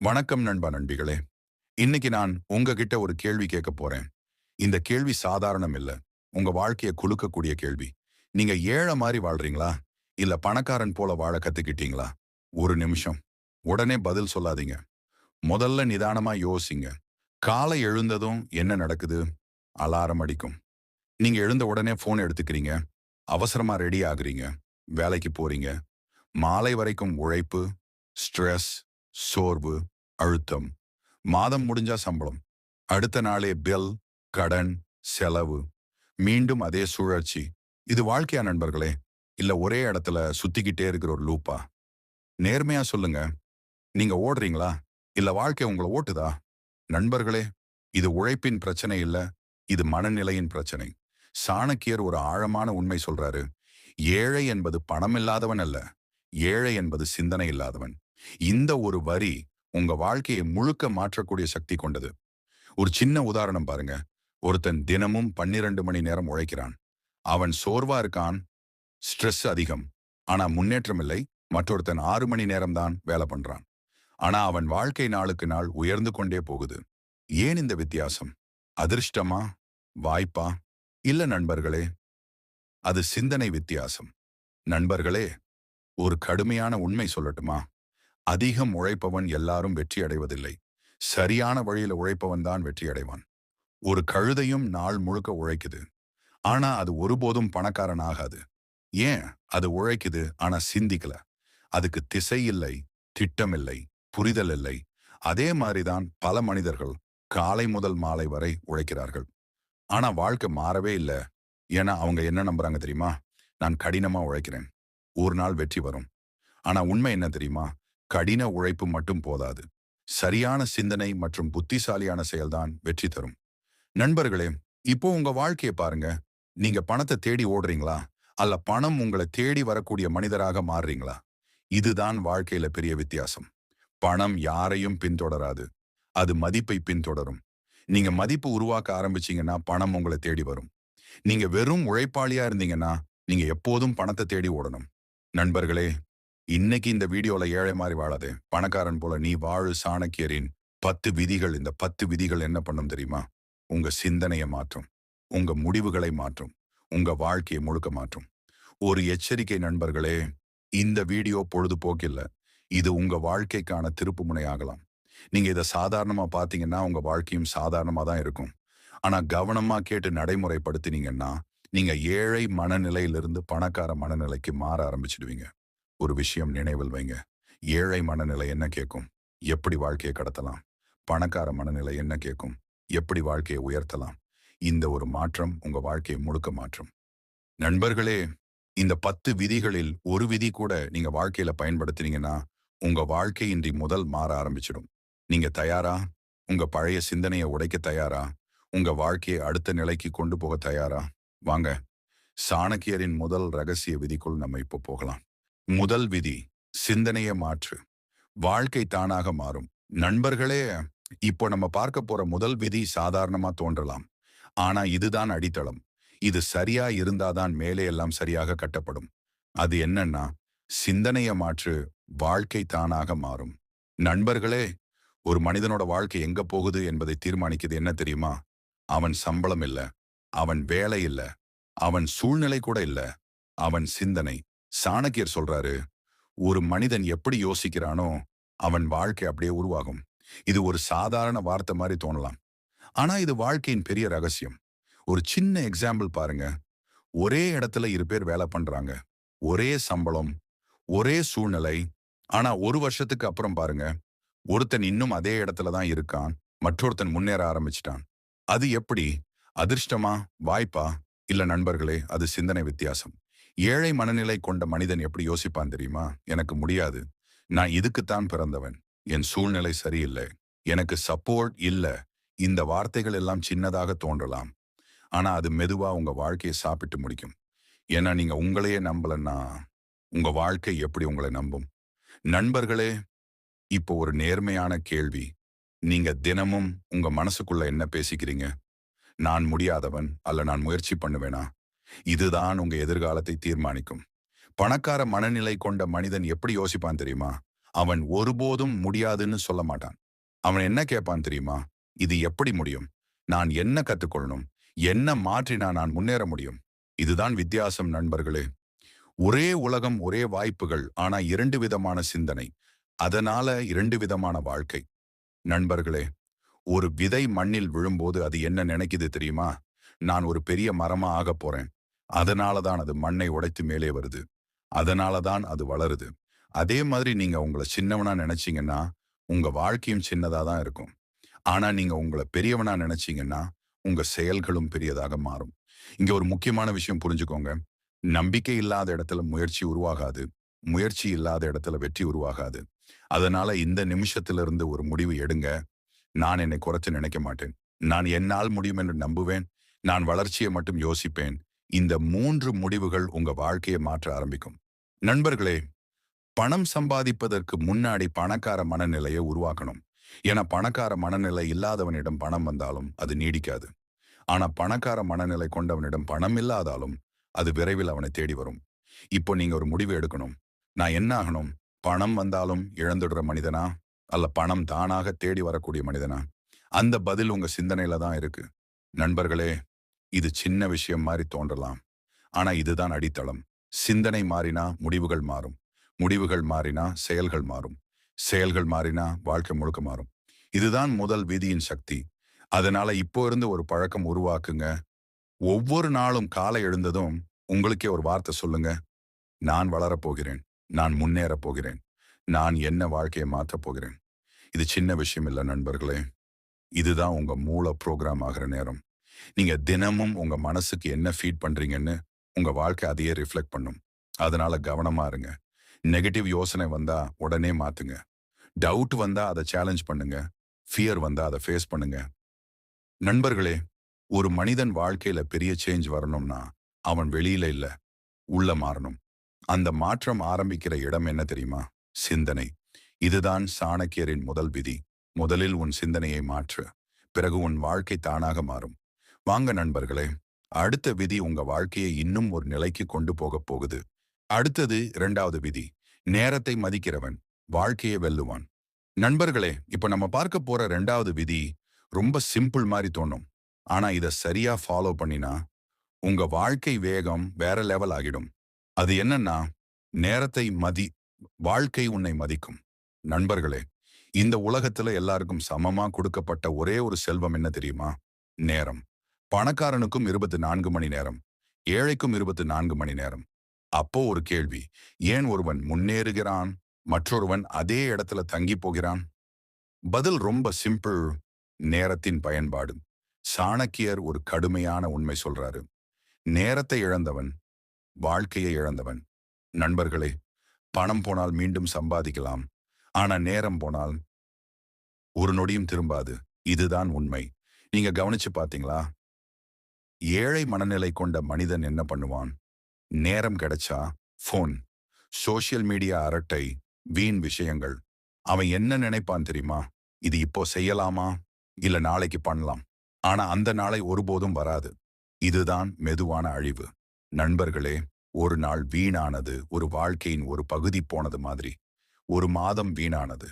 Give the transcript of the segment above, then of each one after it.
வணக்கம் நண்பா நண்பிகளே. இன்னைக்கு நான் உங்ககிட்ட ஒரு கேள்வி கேட்க போறேன். இந்த கேள்வி சாதாரணம் இல்ல. உங்க வாழ்க்கைய குலுக்கக்கூடிய கேள்வி. நீங்க ஏழை மாரி வாழ்றீங்களா? இல்ல பணக்காரன் போல வாழ கத்துக்கிட்டீங்களா? ஒரு நிமிஷம். உடனே பதில் சொல்லாதீங்க. முதல்ல நிதானமா யோசிங்க. காலை எழுந்ததும் என்ன நடக்குது? அலாரம் அடிக்கும். நீங்க எழுந்த உடனே போன் எடுத்துக்கிறீங்க. அவசரமா ரெடி ஆகுறீங்க. வேலைக்கு போறீங்க. மாலை வரைக்கும் உழைப்பு, ஸ்ட்ரெஸ், சோர்வு, அழுத்தம். மாதம் முடிஞ்சா சம்பளம். அடுத்த நாளே பில், கடன், செலவு. மீண்டும் அதே சுழற்சி. இது வாழ்க்கையா நண்பர்களே? இல்ல ஒரே இடத்துல சுத்திக்கிட்டே இருக்கிற ஒரு லூப்பா? நேர்மையா சொல்லுங்க. நீங்க ஓடுறீங்களா? இல்ல வாழ்க்கை உங்களை ஓட்டுதா? நண்பர்களே, இது உழைப்பின் பிரச்சனை இல்ல. இது மனநிலையின் பிரச்சனை. சாணக்கியர் ஒரு ஆழமான உண்மை சொல்றாரு. ஏழை என்பது பணம் இல்லாதவன் அல்ல. ஏழை என்பது சிந்தனை இல்லாதவன். இந்த ஒரு வரி உங்க வாழ்க்கையை முழுக்க மாற்றக்கூடிய சக்தி கொண்டது. ஒரு சின்ன உதாரணம் பாருங்க. ஒருத்தன் தினமும் 12 மணி நேரம் உழைக்கிறான். அவன் சோர்வா இருக்கான், ஸ்ட்ரெஸ் அதிகம். ஆனா முன்னேற்றம் இல்லை. மற்றொருத்தன் 6 மணி நேரம் தான் வேலை பண்றான். ஆனா அவன் வாழ்க்கை நாளுக்கு நாள் உயர்ந்து கொண்டே போகுது. ஏன் இந்த வித்தியாசம்? அதிர்ஷ்டமா? வாய்ப்பா? இல்ல நண்பர்களே, அது சிந்தனை வித்தியாசம். நண்பர்களே, ஒரு கடுமையான உண்மை சொல்லட்டுமா? அதிகம் உழைப்பவன் எல்லாரும் வெற்றி அடைவதில்லை. சரியான வழியில உழைப்பவன் தான் வெற்றி அடைவான். ஒரு கழுதையும் நாள் முழுக்க உழைக்குது. ஆனா அது ஒருபோதும் பணக்காரன் ஆகாது. ஏன்? அது உழைக்குது, ஆனா சிந்திக்கல. அதுக்கு திசை இல்லை, திட்டம் இல்லை, புரிதல் இல்லை. அதே மாதிரிதான் பல மனிதர்கள் காலை முதல் மாலை வரை உழைக்கிறார்கள். ஆனா வாழ்க்கை மாறவே இல்ல. ஏன்னா அவங்க என்ன நம்புறாங்க தெரியுமா? நான் கடினமா உழைக்கிறேன். ஒரு நாள் வெற்றி வரும். ஆனா உண்மை என்ன தெரியுமா? கடின உழைப்பு மட்டும் போதாது. சரியான சிந்தனை மற்றும் புத்திசாலியான செயல்தான் வெற்றி தரும். நண்பர்களே, இப்போ உங்க வாழ்க்கைய பாருங்க. நீங்க பணத்தை தேடி ஓடுறீங்களா? அல்ல பணம் உங்களை தேடி வரக்கூடிய மனிதராக மாறுறீங்களா? இதுதான் வாழ்க்கையில பெரிய வித்தியாசம். பணம் யாரையும் பின்தொடராது. அது மதிப்பை பின்தொடரும். நீங்க மதிப்பு உருவாக்க ஆரம்பிச்சீங்கன்னா பணம் உங்களை தேடி வரும். நீங்க வெறும் உழைப்பாளியா இருந்தீங்கன்னா நீங்க எப்போதும் பணத்தை தேடி ஓடணும். நண்பர்களே, இன்னைக்கு இந்த வீடியோல ஏழை மாதிரி வாழாதே. பணக்காரன் போல நீ வாழு. சாணக்கியரின் 10 விதிகள். இந்த 10 விதிகள் என்ன பண்ணும் தெரியுமா? உங்க சிந்தனையை மாற்றும். உங்க முடிவுகளை மாற்றும். உங்க வாழ்க்கையை முழுக்க மாற்றும். ஒரு எச்சரிக்கை நண்பர்களே, இந்த வீடியோ பொழுதுபோக்கில்ல. இது உங்க வாழ்க்கைக்கான திருப்புமுனை ஆகலாம். நீங்க இதை சாதாரணமா பார்த்தீங்கன்னா உங்க வாழ்க்கையும் சாதாரணமா தான் இருக்கும். ஆனா கவனமா கேட்டு நடைமுறைப்படுத்தினீங்கன்னா நீங்க ஏழை மனநிலையிலிருந்து பணக்கார மனநிலைக்கு மாற ஆரம்பிச்சிடுவீங்க. ஒரு விஷயம் நினைவில் வைங்க. ஏழை மனநிலை என்ன கேட்கும்? எப்படி வாழ்க்கையை கடத்தலாம்? பணக்கார மனநிலை என்ன கேட்கும்? எப்படி வாழ்க்கையை உயர்த்தலாம்? இந்த ஒரு மாற்றம் உங்க வாழ்க்கையை முழுக்க மாற்றும். நண்பர்களே, இந்த 10 விதிகளில் ஒரு விதி கூட நீங்க வாழ்க்கையில பயன்படுத்தினீங்கன்னா உங்க வாழ்க்கை இன்றி முதல் மாற ஆரம்பிச்சிடும். நீங்க தயாரா? உங்க பழைய சிந்தனையை உடைக்க தயாரா? உங்க வாழ்க்கையை அடுத்த நிலைக்கு கொண்டு போக தயாரா? வாங்க, சாணக்கியரின் முதல் ரகசிய விதிக்குள் நம்ம இப்போ போகலாம். முதல் விதி: சிந்தனையை மாற்று. வாழ்க்கை தானாக மாறும். நண்பர்களே, இப்போ நம்ம பார்க்க போற முதல் விதி சாதாரணமா தோன்றலாம். ஆனா இதுதான் அடித்தளம். இது சரியா இருந்தாதான் மேலே எல்லாம் சரியாக கட்டப்படும். அது என்னன்னா, சிந்தனையை மாற்று. வாழ்க்கை தானாக மாறும். நண்பர்களே, ஒரு மனிதனோட வாழ்க்கை எங்க போகுது என்பதை தீர்மானிக்குது என்ன தெரியுமா? அவன் சம்பளம் இல்ல. அவன் வேலை இல்ல. அவன் சூழ்நிலை கூட இல்ல. அவன் சிந்தனை. சாணக்கியர் சொல்றாரு, ஒரு மனிதன் எப்படி யோசிக்கிறானோ அவன் வாழ்க்கை அப்படியே உருவாகும். இது ஒரு சாதாரண வார்த்தை மாதிரி தோணலாம். ஆனா இது வாழ்க்கையின் பெரிய ரகசியம். ஒரு சின்ன எக்ஸாம்பிள் பாருங்க. ஒரே இடத்துல 2 பேர் வேலை பண்றாங்க. ஒரே சம்பளம், ஒரே சூழ்நிலை. ஆனா ஒரு வருஷத்துக்கு அப்புறம் பாருங்க, ஒருத்தன் இன்னும் அதே இடத்துல தான் இருக்கான். மற்றொருத்தன் முன்னேற ஆரம்பிச்சிட்டான். அது எப்படி? அதிர்ஷ்டமா? வாய்ப்பா? இல்ல நண்பர்களே, அது சிந்தனை வித்தியாசம். ஏழை மனநிலை கொண்ட மனிதன் எப்படி யோசிப்பான் தெரியுமா? எனக்கு முடியாது. நான் இதுக்குத்தான் பிறந்தவன். என் சூழ்நிலை சரியில்லை. எனக்கு சப்போர்ட் இல்ல. இந்த வார்த்தைகள் எல்லாம் சின்னதாக தோன்றலாம். ஆனா அது மெதுவா உங்க வாழ்க்கையை சாப்பிட்டு முடிக்கும். ஏன்னா நீங்க உங்களையே நம்பலன்னா உங்க வாழ்க்கை எப்படி உங்களை நம்பும்? நண்பர்களே, இப்போ ஒரு நேர்மையான கேள்வி. நீங்க தினமும் உங்க மனசுக்குள்ள என்ன பேசிக்கிறீங்க? நான் முடியாதவன், அல்ல நான் முயற்சி பண்ணுவேனா? இதுதான் உங்க எதிர்காலத்தை தீர்மானிக்கும். பணக்கார மனநிலை கொண்ட மனிதன் எப்படி யோசிப்பான் தெரியுமா? அவன் ஒருபோதும் முடியாதுன்னு சொல்ல மாட்டான். அவன் என்ன கேட்பான் தெரியுமா? இது எப்படி முடியும்? நான் என்ன கத்துக்கொள்ளணும்? என்ன மாற்றினா நான் முன்னேற முடியும்? இதுதான் வித்தியாசம் நண்பர்களே. ஒரே உலகம், ஒரே வாய்ப்புகள். ஆனா 2 விதமான சிந்தனை. அதனால 2 விதமான வாழ்க்கை. நண்பர்களே, ஒரு விதை மண்ணில் விழும்போது அது என்ன நினைக்குது தெரியுமா? நான் ஒரு பெரிய மரமா ஆகப் போறேன். அதனால தான் அது மண்ணை உடைத்து மேலே வருது. அதனால தான் அது வளருது. அதே மாதிரி நீங்க உங்கள சின்னவனா நினைச்சீங்கன்னா, உங்க வாழ்க்கையும் சின்னதா தான் இருக்கும். ஆனா நீங்க உங்கள பெரியவனா நினைச்சீங்கன்னா, உங்க செயல்களும் பெரியதாக மாறும். இங்க ஒரு முக்கியமான விஷயம் புரிஞ்சுக்கோங்க. நம்பிக்கை இல்லாத இடத்துல முயற்சி உருவாகாது. முயற்சி இல்லாத இடத்துல வெற்றி உருவாகாது. அதனால இந்த நிமிஷத்திலிருந்து ஒரு முடிவு எடுங்க. நான் என்னை குறைச்சு நினைக்க மாட்டேன். நான் என்னால் முடியும் என்று நம்புவேன். நான் வளர்ச்சியை மட்டும் யோசிப்பேன். இந்த 3 முடிவுகள் உங்க வாழ்க்கையை மாற்ற ஆரம்பிக்கும். நண்பர்களே, பணம் சம்பாதிப்பதற்கு முன்னாடி பணக்கார மனநிலையை உருவாக்கணும். ஏன்னா பணக்கார மனநிலை இல்லாதவனிடம் பணம் வந்தாலும் அது நீடிக்காது. ஆனா பணக்கார மனநிலை கொண்டவனிடம் பணம் இல்லாதாலும் அது விரைவில் அவனை தேடி வரும். இப்போ நீங்க ஒரு முடிவு எடுக்கணும். நான் என்ன ஆகணும்? பணம் வந்தாலும் இழந்துடுற மனிதனா? அல்ல பணம் தானாக தேடி வரக்கூடிய மனிதனா? அந்த பதில் உங்க சிந்தனையில தான் இருக்கு. நண்பர்களே, இது சின்ன விஷயம் மாதிரி தோன்றலாம். ஆனா இதுதான் அடித்தளம். சிந்தனை மாறினா முடிவுகள் மாறும். முடிவுகள் மாறினா செயல்கள் மாறும். செயல்கள் மாறினா வாழ்க்கை முழுக்க மாறும். இதுதான் முதல் விதியின் சக்தி. அதனால இப்போ இருந்து ஒரு பழக்கம் உருவாக்குங்க. ஒவ்வொரு நாளும் காலை எழுந்ததும் உங்களுக்கே ஒரு வார்த்தை சொல்லுங்க. நான் வளரப் போகிறேன். நான் முன்னேறப் போகிறேன். நான் என்ன வாழ்க்கையை மாற்றப் போகிறேன். இது சின்ன விஷயம் இல்ல நண்பர்களே. இதுதான் உங்க மூளை புரோகிராம் ஆகிற நேரம். நீங்க தினமும் உங்க மனசுக்கு என்ன ஃபீட் பண்றீங்கன்னு உங்க வாழ்க்கை அதையே ரிஃப்ளெக்ட் பண்ணும். அதனால கவனமா இருங்க. நெகட்டிவ் யோசனை வந்தா உடனே மாத்துங்க. டவுட் வந்தா அதை சேலஞ்ச் பண்ணுங்க. ஃபியர் வந்தா அதை ஃபேஸ் பண்ணுங்க. நண்பர்களே, ஒரு மனிதன் வாழ்க்கையில பெரிய சேஞ்ச் வரணும்னா அவன் வெளியில இல்ல, உள்ள மாறணும். அந்த மாற்றம் ஆரம்பிக்கிற இடம் என்ன தெரியுமா? சிந்தனை. இதுதான் சாணக்கியரின் முதல் விதி. முதலில் உன் சிந்தனையை மாற்று. பிறகு உன் வாழ்க்கை தானாக மாறும். வாங்க நண்பர்களே, அடுத்த விதி உங்க வாழ்க்கையை இன்னும் ஒரு நிலைக்கு கொண்டு போகப் போகுது. அடுத்தது 2வது விதி. நேரத்தை மதிக்கிறவன் வாழ்க்கையை வெல்லுவான். நண்பர்களே, இப்ப நம்ம பார்க்க போற 2வது விதி ரொம்ப சிம்பிள் மாதிரி தோணும். ஆனா இத சரியா ஃபாலோ பண்ணினா உங்க வாழ்க்கை வேகம் வேற லெவல் ஆகிடும். அது என்னன்னா, நேரத்தை வாழ்க்கை உன்னை மதிக்கும். நண்பர்களே, இந்த உலகத்துல எல்லாருக்கும் சமமா கொடுக்கப்பட்ட ஒரே ஒரு செல்வம் என்ன தெரியுமா? நேரம். பணக்காரனுக்கும் 24 மணி நேரம், ஏழைக்கும் 24 மணி நேரம். அப்போ ஒரு கேள்வி, ஏன் ஒருவன் முன்னேறுகிறான், மற்றொருவன் அதே இடத்துல தங்கி போகிறான்? பதில் ரொம்ப சிம்பிள். நேரத்தின் பயன்பாடு. சாணக்கியர் ஒரு கடுமையான உண்மை சொல்றாரு. நேரத்தை இழந்தவன் வாழ்க்கையை இழந்தவன். நண்பர்களே, பணம் போனால் மீண்டும் சம்பாதிக்கலாம். ஆனா நேரம் போனால் ஒரு நொடியும் திரும்பாது. இதுதான் உண்மை. நீங்க கவனிச்சு பாத்தீங்களா? ஏழை மனநிலை கொண்ட மனிதன் என்ன பண்ணுவான்? நேரம் கிடைச்சா ஃபோன், சோஷியல் மீடியா அரட்டை, வீண் விஷயங்கள். அவன் என்ன நினைப்பான் தெரியுமா? இது இப்போ செய்யலாமா? இல்ல நாளைக்கு பண்ணலாம். ஆனா அந்த நாளை ஒருபோதும் வராது. இதுதான் மெதுவான அழிவு. நண்பர்களே, ஒரு நாள் வீணானது ஒரு வாழ்க்கையின் ஒரு பகுதி போனது மாதிரி. ஒரு மாதம் வீணானது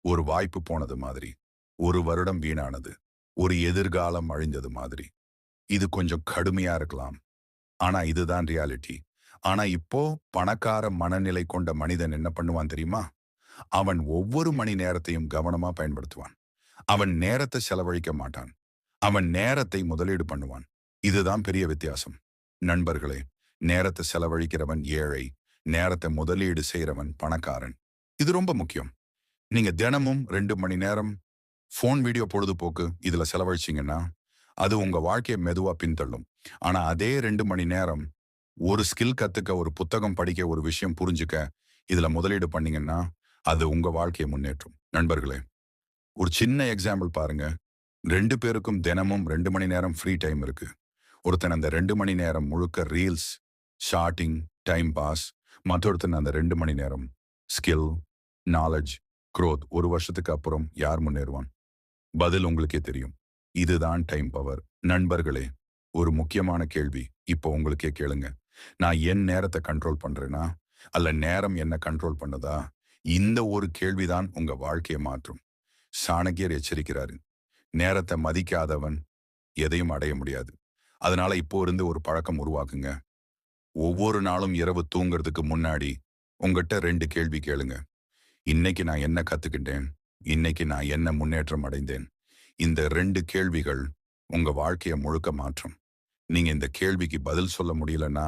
ஒரு வாய்ப்பு போனது மாதிரி. ஒரு வருடம் வீணானது ஒரு எதிர்காலம் அழிந்தது மாதிரி. இது கொஞ்சம் கடுமையா இருக்கலாம். ஆனா இதுதான் ரியாலிட்டி. ஆனா இப்போ பணக்கார மனநிலை கொண்ட மனிதன் என்ன பண்ணுவான் தெரியுமா? அவன் ஒவ்வொரு மணி நேரத்தையும் கவனமா பயன்படுத்துவான். அவன் நேரத்தை செலவழிக்க மாட்டான். அவன் நேரத்தை முதலீடு பண்ணுவான். இதுதான் பெரிய வித்தியாசம். நண்பர்களே, நேரத்தை செலவழிக்கிறவன் ஏழை, நேரத்தை முதலீடு செய்கிறவன் பணக்காரன். இது ரொம்ப முக்கியம். நீங்க தினமும் 2 மணி நேரம் ஃபோன் வீடியோ பொழுதுபோக்கு இதுல செலவழிச்சீங்கன்னா அது உங்க வாழ்க்கையை மெதுவா பின்தள்ளும். ஆனா அதே 2 மணி நேரம் ஒரு ஸ்கில் கத்துக்க, ஒரு புத்தகம் படிக்க, ஒரு விஷயம் புரிஞ்சுக்க இதுல முதலீடு பண்ணீங்கன்னா அது உங்க வாழ்க்கையை முன்னேற்றும். நண்பர்களே, ஒரு சின்ன எக்ஸாம்பிள் பாருங்க. 2 பேருக்கும் தினமும் 2 மணி நேரம் ஃப்ரீ டைம் இருக்கு. ஒருத்தன் அந்த 2 மணி நேரம் முழுக்க ரீல்ஸ், ஷார்ட்டிங், டைம் பாஸ். மற்றொருத்தன் அந்த 2 மணி நேரம் ஸ்கில், நாலேஜ், growth. ஒரு வருஷத்துக்கு அப்புறம் யார் முன்னேறுவான்? பதில் உங்களுக்கே தெரியும். இதுதான் டைம் பவர். நண்பர்களே, ஒரு முக்கியமான கேள்வி இப்போ உங்களுக்கே கேளுங்க. நான் என் நேரத்தை கண்ட்ரோல் பண்றேனா? அல்ல நேரம் என்ன கண்ட்ரோல் பண்ணுதா? இந்த ஒரு கேள்விதான் உங்க வாழ்க்கையை மாற்றும். சாணக்கியர் எச்சரிக்கிறாரு, நேரத்தை மதிக்காதவன் எதையும் அடைய முடியாது. அதனால இப்போ இருந்து ஒரு பழக்கம் உருவாக்குங்க. ஒவ்வொரு நாளும் இரவு தூங்குறதுக்கு முன்னாடி உங்ககிட்ட 2 கேள்வி கேளுங்க. இன்னைக்கு நான் என்ன கத்துக்கிட்டேன்? இன்னைக்கு நான் என்ன முன்னேற்றம் அடைந்தேன்? இந்த 2 கேள்விகள் உங்க வாழ்க்கைய முழுக்க மாற்றும். நீங்க இந்த கேள்விக்கு பதில் சொல்ல முடியலன்னா,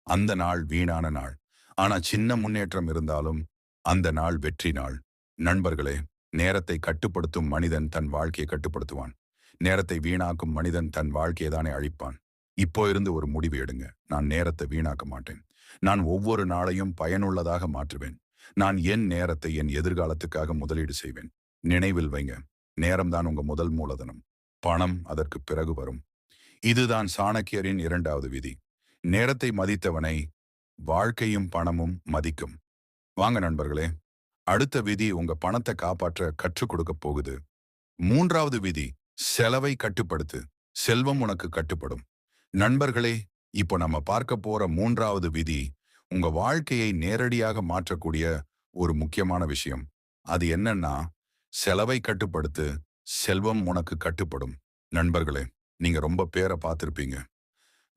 அந்த நாள் வீணான நாள். ஆனா சின்ன முன்னேற்றம் இருந்தாலும் அந்த நாள் வெற்றி நாள். நண்பர்களே, நேரத்தை கட்டுப்படுத்தும் மனிதன் தன் வாழ்க்கையை கட்டுப்படுத்துவான். நேரத்தை வீணாக்கும் மனிதன் தன் வாழ்க்கையை தானே அழிப்பான். இப்போ இருந்து ஒரு முடிவு எடுங்க. நான் நேரத்தை வீணாக்க மாட்டேன். நான் ஒவ்வொரு நாளையும் பயனுள்ளதாக மாற்றுவேன். நான் என் நேரத்தை என் எதிர்காலத்துக்காக முதலீடு செய்வேன். நினைவில் வைங்க, நேரம்தான் உங்க முதல் மூலதனம். பணம் அதற்கு பிறகு வரும். இதுதான் சாணக்கியரின் 2வது விதி. நேரத்தை மதித்தவனை வாழ்க்கையும் பணமும் மதிக்கும். வாங்க நண்பர்களே, அடுத்த விதி உங்க பணத்தை காப்பாற்ற கற்றுக் கொடுக்க போகுது. 3வது விதி, செலவை கட்டுப்படுத்து. செல்வம் உனக்கு கட்டுப்படும். நண்பர்களே, இப்போ நம்ம பார்க்க போற 3வது விதி உங்க வாழ்க்கையை நேரடியாக மாற்றக்கூடிய ஒரு முக்கியமான விஷயம். அது என்னன்னா, செலவை கட்டுப்படுத்து, செல்வம் உனக்கு கட்டுப்படும். நண்பர்களே, நீங்க ரொம்ப பேரை பார்த்திருப்பீங்க.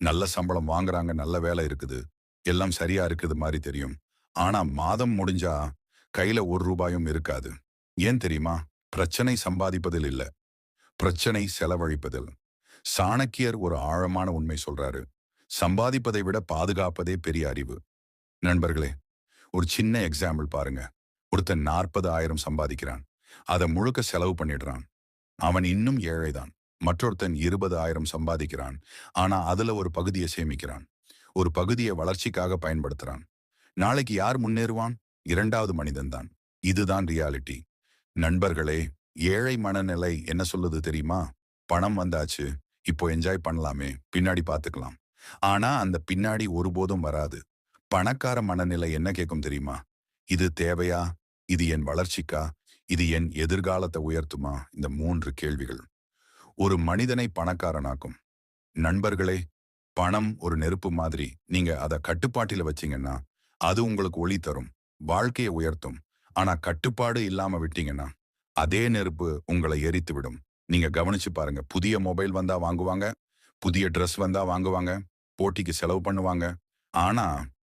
நல்ல சம்பளம் வாங்குறாங்க, நல்ல வேலை இருக்குது, எல்லாம் சரியா இருக்குது மாதிரி தெரியும். ஆனா மாதம் முடிஞ்சா கையில 1 ரூபாயும் இருக்காது. ஏன் தெரியுமா? பிரச்சனை சம்பாதிப்பதில் இல்ல, பிரச்சனை செலவழிப்பதில். சாணக்கியர் ஒரு ஆழமான உண்மை சொல்றாரு. சம்பாதிப்பதை விட பாதுகாப்பதே பெரிய அறிவு. நண்பர்களே, ஒரு சின்ன எக்ஸாம்பிள் பாருங்க. ஒருத்தன் 40,000 சம்பாதிக்கிறான். அதை முழுக்க செலவு பண்ணிடுறான். அவன் இன்னும் ஏழைதான். மற்றொருத்தன் 20,000 சம்பாதிக்கிறான். ஆனா அதுல ஒரு பகுதியை சேமிக்கிறான். ஒரு பகுதியை வளர்ச்சிக்காக பயன்படுத்துறான். நாளைக்கு யார் முன்னேறுவான்? 2வது மனிதன்தான். இதுதான் ரியாலிட்டி. நண்பர்களே, ஏழை மனநிலை என்ன சொல்லுது தெரியுமா? பணம் வந்தாச்சு, இப்போ என்ஜாய் பண்ணலாமே, பின்னாடி பார்த்துக்கலாம். ஆனா அந்த பின்னாடி ஒருபோதும் வராது. பணக்கார மனநிலை என்ன கேட்கும் தெரியுமா? இது தேவையா? இது என் வளர்ச்சிக்கா? இது என் எதிர்காலத்தை உயர்த்துமா? இந்த 3 கேள்விகள் ஒரு மனிதனை பணக்காரனாக்கும். நண்பர்களே, பணம் ஒரு நெருப்பு மாதிரி. நீங்க அதை கட்டுப்பாட்டில வச்சீங்கன்னா அது உங்களுக்கு ஒளி தரும், வாழ்க்கையை உயர்த்தும். ஆனா கட்டுப்பாடு இல்லாம விட்டீங்கன்னா அதே நெருப்பு உங்களை எரித்து விடும். நீங்க கவனிச்சு பாருங்க. புதிய மொபைல் வந்தா வாங்குவாங்க, புதிய ட்ரெஸ் வந்தா வாங்குவாங்க, போட்டிக்கு செலவு பண்ணுவாங்க. ஆனா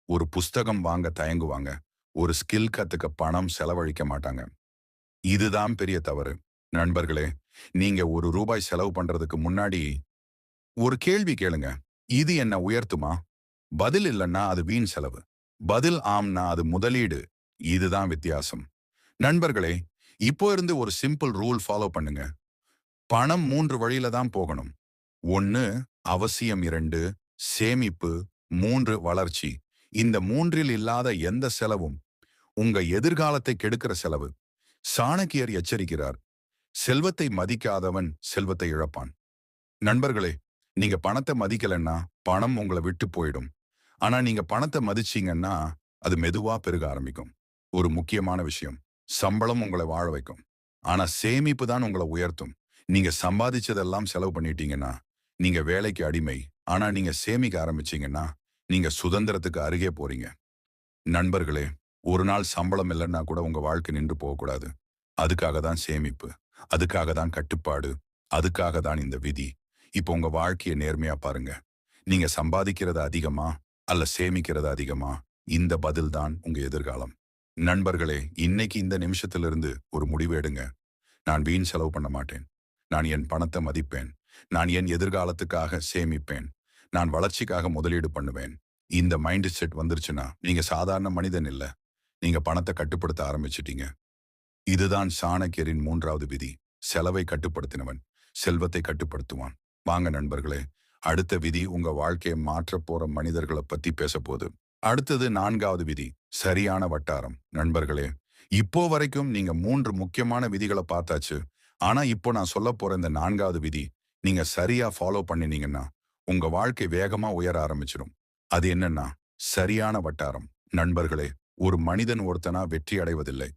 ஒரு புஸ்தகம் வாங்க தயங்குவாங்க. ஒரு ஸ்கில் கத்துக்க பணம் செலவழிக்க மாட்டாங்க. இதுதான் பெரிய தவறு. நண்பர்களே, நீங்க 1 ரூபாய் செலவு பண்றதுக்கு முன்னாடி ஒரு கேள்வி கேளுங்க. இது என்ன உயர்த்துமா? பதில் இல்லைன்னா அது வீண் செலவு. பதில் ஆம்னா அது முதலீடு. இதுதான் வித்தியாசம். நண்பர்களே, இப்போ இருந்து ஒரு சிம்பிள் ரூல் ஃபாலோ பண்ணுங்க. பணம் 3 வழியில தான் போகணும். 1 அவசியம், 2 சேமிப்பு, 3 வளர்ச்சி. இந்த 3ல் இல்லாத எந்த செலவும் உங்க எதிர்காலத்தை கெடுக்கிற செலவு. சாணக்கியர் எச்சரிக்கிறார், செல்வத்தை மதிக்காதவன் செல்வத்தை இழப்பான். நண்பர்களே, நீங்க பணத்தை மதிக்கலைன்னா பணம் உங்களை விட்டு போயிடும். ஆனா நீங்க பணத்தை மதிச்சீங்கன்னா அது மெதுவா பெருக ஆரம்பிக்கும். ஒரு முக்கியமான விஷயம், சம்பளம் உங்களை வாழ வைக்கும். ஆனா சேமிப்பு தான் உங்களை உயர்த்தும். நீங்க சம்பாதிச்சதெல்லாம் செலவு பண்ணிட்டீங்கன்னா நீங்க வேலைக்கு அடிமை. ஆனா நீங்க சேமிக்க ஆரம்பிச்சீங்கன்னா நீங்க சுதந்திரத்துக்கு அருகே போறீங்க. நண்பர்களே, ஒரு நாள் சம்பளம் இல்லைன்னா கூட உங்க வாழ்க்கை நின்று போகக்கூடாது. அதுக்காக தான் சேமிப்பு, அதுக்காக தான் கட்டுப்பாடு, அதுக்காக தான் இந்த விதி. இப்போ உங்க வாழ்க்கையை நேர்மையா பாருங்க. நீங்க சம்பாதிக்கிறது அதிகமா அல்ல சேமிக்கிறது அதிகமா? இந்த பதில் தான் உங்க எதிர்காலம். நண்பர்களே, இன்னைக்கு இந்த நிமிஷத்திலிருந்து ஒரு முடிவு எடுங்க. நான் வீண் செலவு பண்ண மாட்டேன். நான் என் பணத்தை மதிப்பேன். நான் என் எதிர்காலத்துக்காக சேமிப்பேன். நான் வளர்ச்சிக்காக முதலீடு பண்ணுவேன். இந்த மைண்ட் செட் வந்துருச்சுன்னா நீங்க சாதாரண மனிதன் இல்ல, நீங்க பணத்தை கட்டுப்படுத்த ஆரம்பிச்சிட்டீங்க. இதுதான் சாணக்கியரின் 3வது விதி. செலவை கட்டுப்படுத்தினவன் செல்வத்தை கட்டுப்படுத்துவான். வாங்க நண்பர்களே, அடுத்த விதி உங்க வாழ்க்கையை மாற்றப் போற மனிதர்களை பத்தி பேச போகுது. அடுத்தது 4வது விதி, சரியான வட்டாரம். நண்பர்களே, இப்போ வரைக்கும் நீங்க 3 முக்கியமான விதிகளை பார்த்தாச்சு. ஆனா இப்போ நான் சொல்ல போற இந்த 4வது விதி நீங்க சரியா ஃபாலோ பண்ணினீங்கன்னா உங்க வாழ்க்கை வேகமா உயர ஆரம்பிச்சிடும். அது என்னன்னா, சரியான வட்டாரம். நண்பர்களே, ஒரு மனிதன் ஒருத்தனா வெற்றி அடைவதில்லை.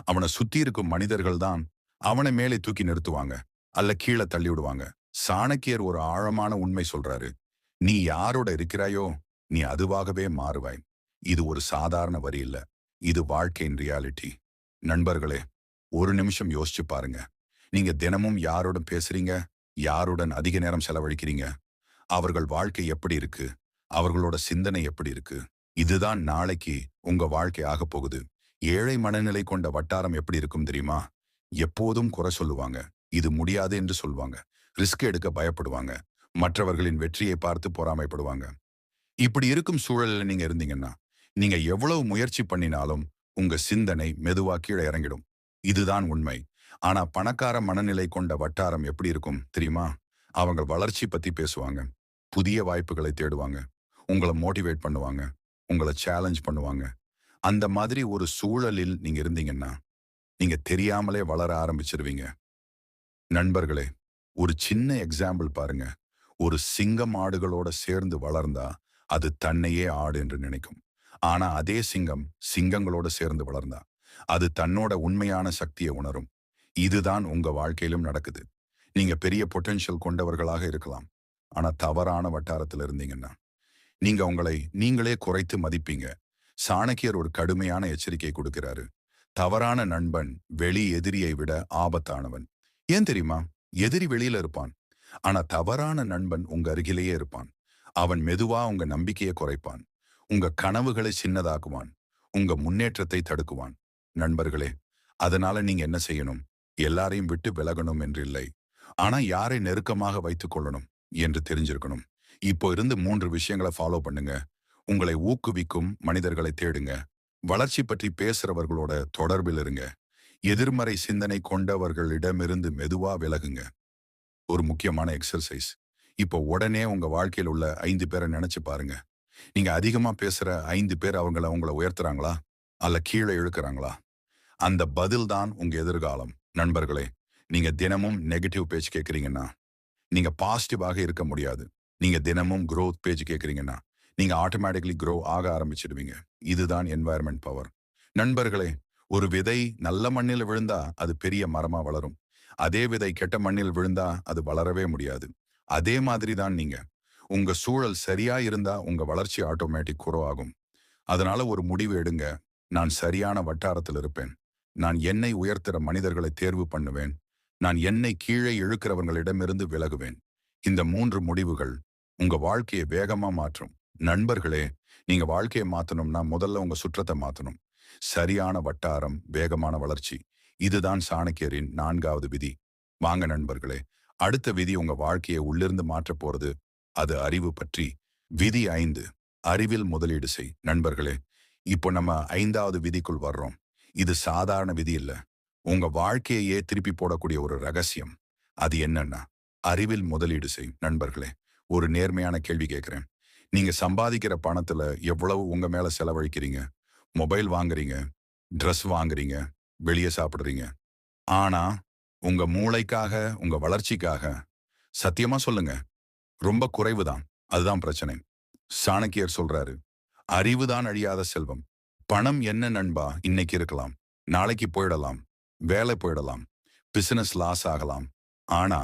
அவனை சுத்தி இருக்கும் மனிதர்கள் தான் அவனை மேலே தூக்கி நிறுத்துவாங்க அல்ல கீழே தள்ளி விடுவாங்க. சாணக்கியர் ஒரு ஆழமான உண்மை சொல்றாரு. நீ யாரோட இருக்கிறாயோ நீ அதுவாகவே மாறுவாய். இது ஒரு சாதாரண வரி இல்ல, இது வாழ்க்கையின் ரியாலிட்டி. நண்பர்களே, ஒரு நிமிஷம் யோசிச்சு பாருங்க. நீங்க தினமும் யாருடன் பேசுறீங்க? யாருடன் அதிக நேரம் செலவழிக்கிறீங்க? அவர்கள் வாழ்க்கை எப்படி இருக்கு? அவர்களோட சிந்தனை எப்படி இருக்கு? இதுதான் நாளைக்கு உங்க வாழ்க்கை ஆகப் போகுது. ஏழை மனநிலை கொண்ட வட்டாரம் எப்படி இருக்கும் தெரியுமா? எப்போதும் குறை சொல்லுவாங்க. இது முடியாது என்று சொல்வாங்க. ரிஸ்க் எடுக்க பயப்படுவாங்க. மற்றவர்களின் வெற்றியை பார்த்து பொறாமைப்படுவாங்க. இப்படி இருக்கும் சூழல்ல நீங்க இருந்தீங்கன்னா, நீங்க எவ்வளவு முயற்சி பண்ணினாலும் உங்க சிந்தனை மெதுவா கீழே இறங்கிடும். இதுதான் உண்மை. ஆனா பணக்கார மனநிலை கொண்ட வட்டாரம் எப்படி இருக்கும் தெரியுமா? அவங்க வளர்ச்சி பத்தி பேசுவாங்க. புதிய வாய்ப்புகளை தேடுவாங்க. உங்கள மோட்டிவேட் பண்ணுவாங்க. உங்கள சேலஞ்ச் பண்ணுவாங்க. அந்த மாதிரி ஒரு சூழலில் நீங்க இருந்தீங்கன்னா, நீங்க தெரியாமலே வளர ஆரம்பிச்சிருவீங்க. நண்பர்களே, ஒரு சின்ன எக்ஸாம்பிள் பாருங்க. ஒரு சிங்கம் ஆடுகளோட சேர்ந்து வளர்ந்தா, அது தன்னையே ஆடு என்று நினைக்கும். ஆனா அதே சிங்கம் சிங்கங்களோட சேர்ந்து வளர்ந்தா, அது தன்னோட உண்மையான சக்தியை உணரும். இதுதான் உங்க வாழ்க்கையிலும் நடக்குது. நீங்க பெரிய பொட்டென்ஷியல் கொண்டவர்களாக இருக்கலாம். ஆனா தவறான வட்டாரத்துல இருந்தீங்கன்னா, நீங்க உங்களை நீங்களே குறைத்து மதிப்பீங்க. சாணக்கியர் ஒரு கடுமையான எச்சரிக்கை கொடுக்கிறாரு. தவறான நண்பன் வெளி எதிரியை விட ஆபத்தானவன். ஏன் தெரியுமா? எதிரி வெளியில இருப்பான். ஆனா தவறான நண்பன் உங்க அருகிலேயே இருப்பான். அவன் மெதுவா உங்க நம்பிக்கையை குறைப்பான். உங்க கனவுகளை சின்னதாக்குவான். உங்க முன்னேற்றத்தை தடுக்குவான். நண்பர்களே, அதனால நீங்க என்ன செய்யணும்? எல்லாரையும் விட்டு விலகணும் என்று இல்லை. ஆனா யாரை நெருக்கமாக வைத்துக் கொள்ளணும் என்று தெரிஞ்சிருக்கணும். இப்போ இருந்து 3 விஷயங்களை ஃபாலோ பண்ணுங்க. உங்களை ஊக்குவிக்கும் மனிதர்களை தேடுங்க. வளர்ச்சி பற்றி பேசுறவர்களோட தொடர்பில் இருங்க. எதிர்மறை சிந்தனை கொண்டவர்களிடமிருந்து மெதுவா விலகுங்க. ஒரு முக்கியமான எக்ஸர்சைஸ். இப்போ உடனே உங்க வாழ்க்கையில் உள்ள 5 பேரை நினைச்சு பாருங்க. நீங்க அதிகமா பேசுற 5 பேர் உங்கள உயர்த்துறாங்களா? அல்ல கீழே இழுக்கிறாங்களா? அந்த பதில் தான் உங்க எதிர்காலம். நண்பர்களே, நீங்க தினமும் நெகட்டிவ் பேச்சு கேட்கிறீங்கன்னா, நீங்க பாசிட்டிவாக இருக்க முடியாது. நீங்க தினமும் growth பேச்சு கேட்கிறீங்கன்னா, நீங்க ஆட்டோமேட்டிக்கலி ஆக ஆரம்பிச்சிடுவீங்க. இதுதான் என்வாயர்மெண்ட் பவர். நண்பர்களே, ஒரு விதை நல்ல மண்ணில் விழுந்தா அது பெரிய மரமா வளரும். அதே விதை கெட்ட மண்ணில் விழுந்தா அது வளரவே முடியாது. அதே மாதிரி தான் நீங்க. உங்க சூழல் சரியா இருந்தா உங்க வளர்ச்சி ஆட்டோமேட்டிக் ஆகும். அதனால ஒரு முடிவு எடுங்க. நான் சரியான வட்டாரத்தில் இருப்பேன். நான் என்னை உயர்த்துற மனிதர்களை தேர்வு பண்ணுவேன். நான் என்னை கீழே இழுக்கிறவங்களிடமிருந்து விலகுவேன். இந்த 3 முடிவுகள் உங்க வாழ்க்கையை வேகமா மாற்றும். நண்பர்களே, நீங்க வாழ்க்கையை மாத்தணும்னா முதல்ல உங்க சுற்றத்தை மாத்தணும். சரியான வட்டாரம், வேகமான வளர்ச்சி. இதுதான் சாணக்கியரின் 4வது விதி. வாங்க நண்பர்களே, அடுத்த விதி உங்க வாழ்க்கையை உள்ளிருந்து மாற்றப் போறது. அது அறிவு பற்றி. விதி 5. அறிவில் முதலீடு செய். நண்பர்களே, இப்போ நம்ம 5வது விதிக்குள் வர்றோம். இது சாதாரண விதி இல்ல. உங்க வாழ்க்கையே திருப்பி போடக்கூடிய ஒரு ரகசியம். அது என்னன்னா, அறிவில் முதலீடு செய். நண்பர்களே, ஒரு நேர்மையான கேள்வி கேட்கிறேன். நீங்க சம்பாதிக்கிற பணத்துல எவ்வளவு உங்க மேல செலவழிக்கிறீங்க? மொபைல் வாங்குறீங்க, ட்ரெஸ் வாங்குறீங்க, வெளியே சாப்பிடுறீங்க. ஆனா, உங்க மூளைக்காக, உங்க வளர்ச்சிக்காக சத்தியமா சொல்லுங்க, ரொம்ப குறைவுதான். அதுதான் பிரச்சனை. சாணக்கியர் சொல்றாரு, அறிவுதான் அழியாத செல்வம். பணம் என்ன நண்பா? இன்னைக்கு இருக்கலாம், நாளைக்கு போயிடலாம், வேலை போயிடலாம், பிசினஸ் லாஸ் ஆகலாம். ஆனா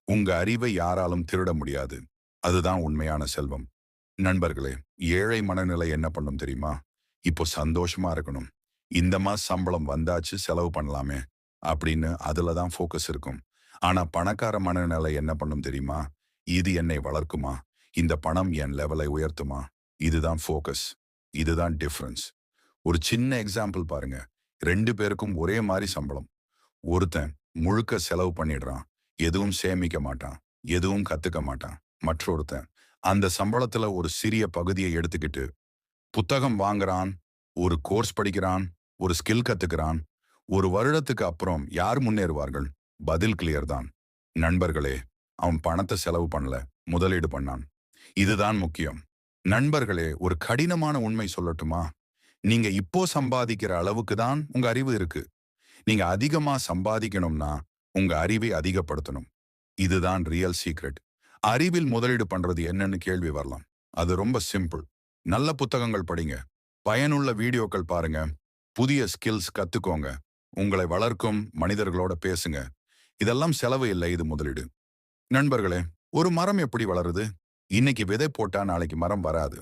உங்க அறிவை யாராலும் திருட முடியாது. அதுதான் உண்மையான செல்வம். நண்பர்களே, ஏழை மனநிலை என்ன பண்ணும் தெரியுமா? இப்போ சந்தோஷமா இருக்கணும். இந்த மாசம் சம்பளம் வந்தாச்சு, செலவு பண்ணலாமே அப்படின்னு அதுல தான் ஃபோக்கஸ் இருக்கும். ஆனா பணக்கார மனநிலை என்ன பண்ணும் தெரியுமா? இது என்னை வளர்க்குமா? இந்த பணம் என் லெவலை உயர்த்துமா? இதுதான் ஃபோக்கஸ். இதுதான் டிஃபரன்ஸ். ஒரு சின்ன எக்ஸாம்பிள் பாருங்க. 2 பேருக்கும் ஒரே மாதிரி சம்பளம். ஒருத்தன் முழுக்க செலவு பண்ணிடுறான். எதுவும் சேமிக்க மாட்டான். எதுவும் கத்துக்க மாட்டான். மற்றொருத்தன் அந்த சம்பளத்துல ஒரு சிறிய பகுதியை எடுத்துக்கிட்டு புத்தகம் வாங்குறான், ஒரு கோர்ஸ் படிக்கிறான், ஒரு ஸ்கில் கத்துக்கிறான். ஒரு வருடத்துக்கு அப்புறம் யார் முன்னேறுவார்கள்? பதில் கிளியர் தான். நண்பர்களே, அவன் பணத்தை செலவு பண்ணல, முதலீடு பண்ணான். இதுதான் முக்கியம். நண்பர்களே, ஒரு கடினமான உண்மை சொல்லட்டுமா? நீங்க இப்போ சம்பாதிக்கிற அளவுக்கு தான் உங்க அறிவு இருக்கு. நீங்க அதிகமா சம்பாதிக்கணும்னா உங்க அறிவை அதிகப்படுத்தணும். இதுதான் ரியல் சீக்ரெட். அறிவில் முதலீடு பண்றது என்னன்னு கேள்வி வரலாம். அது ரொம்ப சிம்பிள். நல்ல புத்தகங்கள் படிங்க. பயனுள்ள வீடியோக்கள் பாருங்க. புதிய ஸ்கில்ஸ் கத்துக்கோங்க. உங்களை வளர்க்கும் மனிதர்களோட பேசுங்க. இதெல்லாம் செலவு இல்லை, இது முதலீடு. நண்பர்களே, ஒரு மரம் எப்படி வளருது? இன்னைக்கு விதை போட்டா நாளைக்கு மரம் வராது.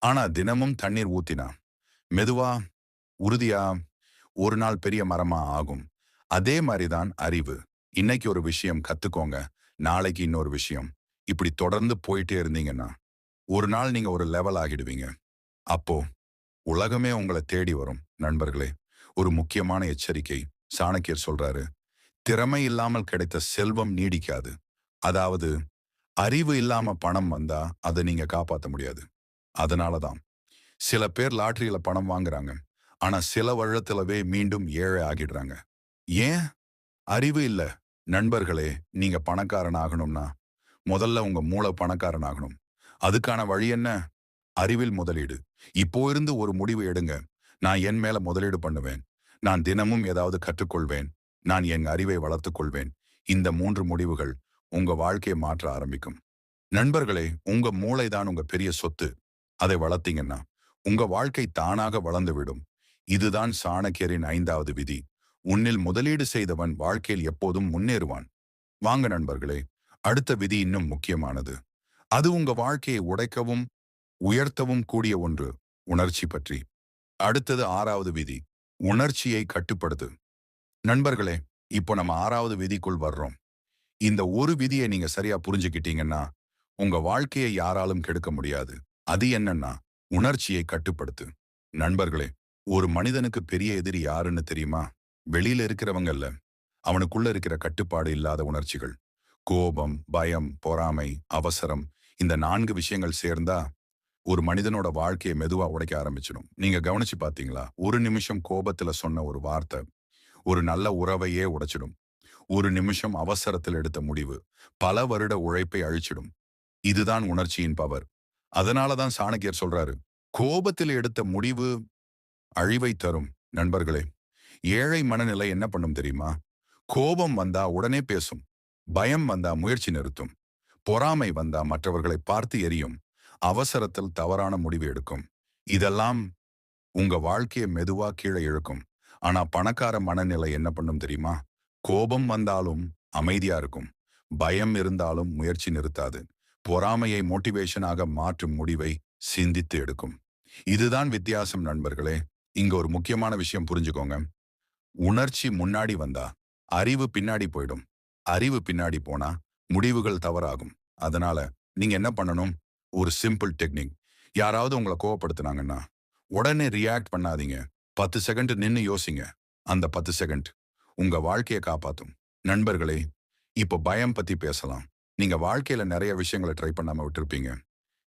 ஆனா தினமும் தண்ணீர் ஊத்தினா, மெதுவா உறுதியா ஒரு நாள் பெரிய மரமா ஆகும். அதே மாதிரிதான் அறிவு. இன்னைக்கு ஒரு விஷயம் கத்துக்கோங்க, நாளைக்கு இன்னொரு விஷயம். இப்படி தொடர்ந்து போயிட்டே இருந்தீங்கன்னா ஒரு நாள் நீங்க ஒரு லெவல் ஆகிடுவீங்க. அப்போ உலகமே உங்களை தேடி வரும். நண்பர்களே, ஒரு முக்கியமான எச்சரிக்கை. சாணக்கியர் சொல்றாரு, திறமை இல்லாமல் கிடைத்த செல்வம் நீடிக்காது. அதாவது அறிவு இல்லாம பணம் வந்தா அதை நீங்க காப்பாத்த முடியாது. அதனாலதான் சில பேர் லாட்டரியில பணம் வாங்குறாங்க. ஆனா சில வருடத்திலவே மீண்டும் ஏழை ஆகிடுறாங்க. ஏன்? அறிவு இல்ல. நண்பர்களே, நீங்க பணக்காரன் ஆகணும்னா முதல்ல உங்க மூளை பணக்காரன் ஆகணும். அதுக்கான வழி என்ன? அறிவில் முதலீடு. இப்போ இருந்து ஒரு முடிவு எடுங்க. நான் என் மேல முதலீடு பண்ணுவேன். நான் தினமும் ஏதாவது கற்றுக்கொள்வேன். நான் என் அறிவை வளர்த்துக் கொள்வேன். இந்த 3 முடிவுகள் உங்க வாழ்க்கையை மாற்ற ஆரம்பிக்கும். நண்பர்களே, உங்க மூளை தான் உங்க பெரிய சொத்து. அதை வளர்த்தீங்கன்னா உங்க வாழ்க்கை தானாக வளர்ந்து விடும். இதுதான் சாணக்கியரின் 5வது விதி. உன்னில் முதலீடு செய்தவன் வாழ்க்கையில் எப்போதும் முன்னேறுவான். வாங்க நண்பர்களே, அடுத்த விதி இன்னும் முக்கியமானது. அது உங்க வாழ்க்கையை உடைக்கவும் உயர்த்தவும் கூடிய ஒன்று. உணர்ச்சி பற்றி. அடுத்தது 6வது விதி. உணர்ச்சியை கட்டுப்படுத்து. நண்பர்களே, இப்போ நம்ம 6வது விதிக்குள் வர்றோம். இந்த ஒரு விதியை நீங்க சரியா புரிஞ்சுக்கிட்டீங்கன்னா உங்க வாழ்க்கையை யாராலும் கெடுக்க முடியாது. அது என்னன்னா, உணர்ச்சியை கட்டுப்படுத்து. நண்பர்களே, ஒரு மனிதனுக்கு பெரிய எதிரி யாருன்னு தெரியுமா? வெளியில இருக்கிறவங்க இல்ல. அவனுக்குள்ள இருக்கிற கட்டுப்பாடு இல்லாத உணர்ச்சிகள். கோபம், பயம், பொறாமை, அவசரம், இந்த 4 விஷயங்கள் சேர்ந்தா ஒரு மனிதனோட வாழ்க்கையை மெதுவா உடைக்க ஆரம்பிச்சிடும். நீங்க கவனிச்சு பார்த்தீங்களா? ஒரு நிமிஷம் கோபத்துல சொன்ன ஒரு வார்த்தை ஒரு நல்ல உறவையே உடைச்சிடும். ஒரு நிமிஷம் அவசரத்தில் எடுத்த முடிவு பல வருட உழைப்பை அழிச்சிடும். இதுதான் உணர்ச்சியின் பவர். அதனாலதான் சாணக்கியர் சொல்றாரு, கோபத்தில் எடுத்த முடிவு அழிவை தரும். நண்பர்களே, ஏழை மனநிலை என்ன பண்ணும் தெரியுமா? கோபம் வந்தா உடனே பேசும். பயம் வந்தா முயற்சி நிறுத்தும். பொறாமை வந்தா மற்றவர்களை பார்த்து எரியும். அவசரத்தில் தவறான முடிவு எடுக்கும். இதெல்லாம் உங்க வாழ்க்கையை மெதுவா கீழே இழுக்கும். ஆனா பணக்கார மனநிலை என்ன பண்ணும் தெரியுமா? கோபம் வந்தாலும் அமைதியா இருக்கும். பயம் இருந்தாலும் முயற்சி நிறுத்தாது. பொறாமையை மோட்டிவேஷனாக மாற்றும் முடிவை சிந்தித்து எடுக்கும். இதுதான் வித்தியாசம் நண்பர்களே. இங்க ஒரு முக்கியமான விஷயம் புரிஞ்சுக்கோங்க. உணர்ச்சி முன்னாடி வந்தா அறிவு பின்னாடி போயிடும். அறிவு பின்னாடி போனா முடிவுகள் தவறாகும். அதனால நீங்க என்ன பண்ணணும்? ஒரு சிம்பிள் டெக்னிக். யாராவது உங்களை கோவப்படுத்துனாங்கன்னா உடனே ரியாக்ட் பண்ணாதீங்க. 10 செகண்ட் நின்னு யோசிங்க. அந்த 10 செகண்ட் உங்க வாழ்க்கையை காப்பாத்தும். நண்பர்களே, இப்போ பயம் பத்தி பேசலாம். நீங்க வாழ்க்கையில நிறைய விஷயங்களை ட்ரை பண்ணாம விட்டிருப்பீங்க.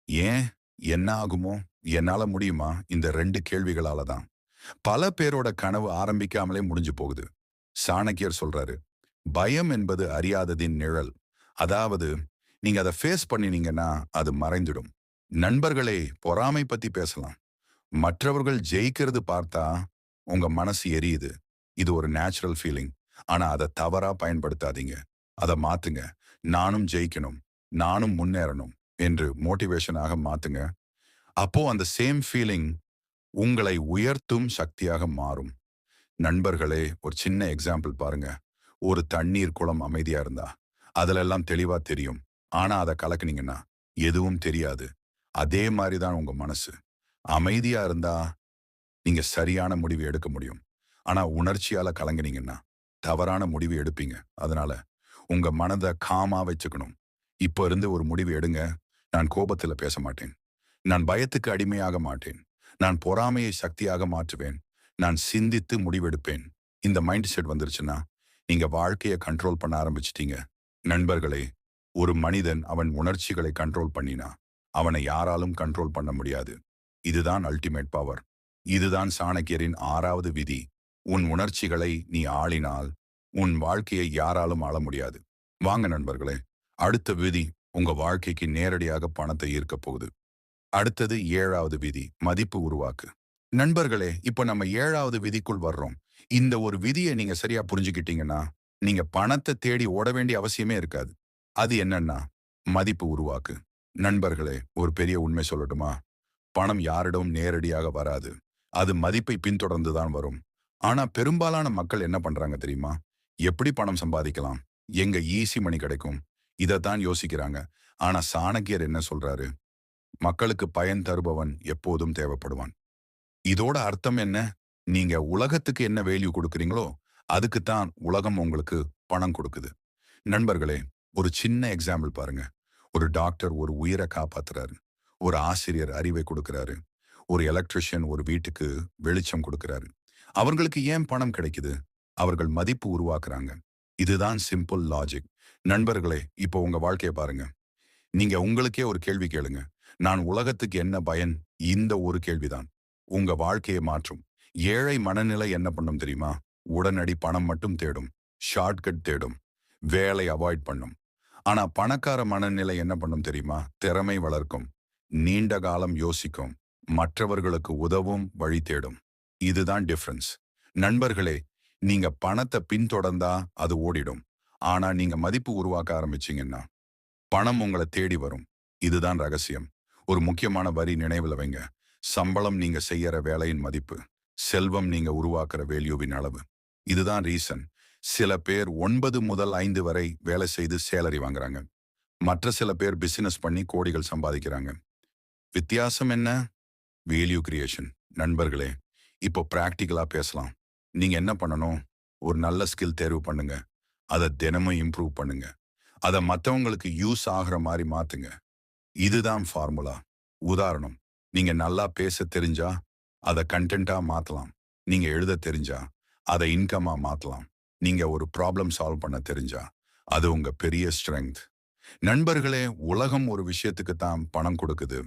ஏன்? என்ன ஆகுமோ? என்னால முடியுமா? இந்த 2 கேள்விகளால தான். பல பேரோட கனவு ஆரம்பிக்காமலே முடிஞ்சு போகுது. சாணக்கியர் சொல்றாரு, பயம் என்பது அறியாததின் நிழல். அதாவது நீங்க அதை ஃபேஸ் பண்ணினீங்கன்னா அது மறைந்துடும். நண்பர்களே, பொறாமை பத்தி பேசலாம். மற்றவர்கள் ஜெயிக்கிறது பார்த்தா உங்க மனசு எரியுது. இது ஒரு நேச்சுரல் ஃபீலிங். ஆனா அதை தவறா பயன்படுத்தாதீங்க. அதை மாத்துங்க. நானும் ஜெயிக்கணும், நானும் முன்னேறணும் என்று மோட்டிவேஷனாக மாத்துங்க. அப்போ அந்த சேம் ஃபீலிங் உங்களை உயர்த்தும் சக்தியாக மாறும். நண்பர்களே, ஒரு சின்ன எக்ஸாம்பிள் பாருங்க. ஒரு தண்ணீர் குளம் அமைதியா இருந்தா அதுல எல்லாம் தெளிவா தெரியும். ஆனா அதை கலக்குனீங்கன்னா எதுவும் தெரியாது. அதே மாதிரிதான் உங்க மனசு. அமைதியா இருந்தா நீங்க சரியான முடிவு எடுக்க முடியும். ஆனா உணர்ச்சியால கலங்குனீங்கன்னா தவறான முடிவு எடுப்பீங்க. அதனால உங்க மனதை காமா வச்சுக்கணும். இப்போ இருந்து ஒரு முடிவு எடுங்க. நான் கோபத்துல பேச மாட்டேன். நான் பயத்துக்கு அடிமையாக மாட்டேன். நான் பொறாமையை சக்தியாக மாற்றுவேன். நான் சிந்தித்து முடிவெடுப்பேன். இந்த மைண்ட் செட் வந்துருச்சுன்னா நீங்க வாழ்க்கையை கண்ட்ரோல் பண்ண ஆரம்பிச்சிட்டீங்க. நண்பர்களே, ஒரு மனிதன் அவன் உணர்ச்சிகளை கண்ட்ரோல் பண்ணினா அவனை யாராலும் கண்ட்ரோல் பண்ண முடியாது. இதுதான் அல்டிமேட் பவர். இதுதான் சாணக்கியரின் 6வது விதி. உன் உணர்ச்சிகளை நீ ஆளினால் உன் வாழ்க்கையை யாராலும் ஆள முடியாது. வாங்க நண்பர்களே, அடுத்த விதி உங்க வாழ்க்கைக்கு நேரடியாக பணத்தை ஈர்க்கப் போகுது. அடுத்தது 7வது விதி, மதிப்பு உருவாக்கு. நண்பர்களே, இப்போ நம்ம 7வது விதிக்குள் வர்றோம். இந்த ஒரு விதியை நீங்க சரியா புரிஞ்சுக்கிட்டீங்கன்னா நீங்க பணத்தை தேடி ஓட வேண்டிய அவசியமே இருக்காது. அது என்னன்னா, மதிப்பு உருவாக்கு. நண்பர்களே, ஒரு பெரிய உண்மை சொல்லட்டுமா? பணம் யாரிடமும் நேரடியாக வராது. அது மதிப்பை பின்தொடர்ந்து தான் வரும். ஆனா பெரும்பாலான மக்கள் என்ன பண்றாங்க தெரியுமா? எப்படி பணம் சம்பாதிக்கலாம்? எங்க ஈஸி மணி கிடைக்கும்? இதைத்தான் யோசிக்கிறாங்க. ஆனா சாணக்கியர் என்ன சொல்றாரு? மக்களுக்கு பயன் தருபவன் எப்போதும் தேவைப்படுவான். இதோட அர்த்தம் என்ன? நீங்க உலகத்துக்கு என்ன வேல்யூ கொடுக்குறீங்களோ அதுக்கு தான் உலகம் உங்களுக்கு பணம் கொடுக்குது. நண்பர்களே, ஒரு சின்ன எக்ஸாம்பிள் பாருங்க. ஒரு டாக்டர் ஒரு உயிரை காப்பாத்துறாரு. ஒரு ஆசிரியர் அறிவை கொடுக்கிறாரு. ஒரு எலக்ட்ரிஷியன் ஒரு வீட்டுக்கு வெளிச்சம் கொடுக்கிறாரு. அவர்களுக்கு ஏன் பணம் கிடைக்குது? அவர்கள் மதிப்பு உருவாக்குறாங்க. இதுதான் சிம்பிள் லாஜிக். நண்பர்களே, இப்போ உங்க வாழ்க்கைய பாருங்க. நீங்க உங்களுக்கே ஒரு கேள்வி கேளுங்க. நான் உலகத்துக்கு என்ன பயன்? இந்த ஒரு கேள்விதான் உங்க வாழ்க்கையை மாற்றும். ஏழை மனநிலை என்ன பண்ணும் தெரியுமா? உடனடி பணம் மட்டும் தேடும். ஷார்ட்கட் தேடும். வேலை அவாய்ட் பண்ணும். ஆனா பணக்கார மனநிலை என்ன பண்ணும் தெரியுமா? திறமை வளர்க்கும். நீண்ட காலம் யோசிக்கும். மற்றவர்களுக்கு உதவும் வழி தேடும். இதுதான் டிஃபரன்ஸ். நண்பர்களே, நீங்க பணத்தை பின்தொடர்ந்தா அது ஓடிடும். ஆனா நீங்க மதிப்பு உருவாக்க ஆரம்பிச்சீங்கன்னா பணம் உங்களை தேடி வரும். இதுதான் ரகசியம். ஒரு முக்கியமான வரி நினைவுல வைங்க. சம்பளம் நீங்க செய்யற வேலையின் மதிப்பு. செல்வம் நீங்க உருவாக்குற வேல்யூவின் அளவு. இதுதான் ரீசன். சில பேர் 9 முதல் 5 வரை வேலை செய்து சேலரி வாங்குறாங்க. மற்ற சில பேர் பிசினஸ் பண்ணி கோடிகள் சம்பாதிக்கிறாங்க. வித்தியாசம் என்ன? Value creation. நண்பர்களே, இப்போ பிராக்டிக்கலா பேசலாம். நீங்க என்ன பண்ணணும்? ஒரு நல்ல ஸ்கில் தேர்வு பண்ணுங்க. அதை தினமும் இம்ப்ரூவ் பண்ணுங்க. அதை மற்றவங்களுக்கு யூஸ் ஆகுற மாதிரி மாத்துங்க. இதுதான் ஃபார்முலா. உதாரணம், நீங்க நல்லா பேச தெரிஞ்சா அதை கண்டென்ட்டா மாத்தலாம். நீங்க எழுத தெரிஞ்சா அதை இன்கமா மாத்தலாம். நீங்க ஒரு ப்ராப்ளம் சால்வ் பண்ண தெரிஞ்சா அது உங்க பெரிய ஸ்ட்ரெங்க். நண்பர்களே, உலகம் ஒரு விஷயத்துக்கு தான் பணம் கொடுக்குது.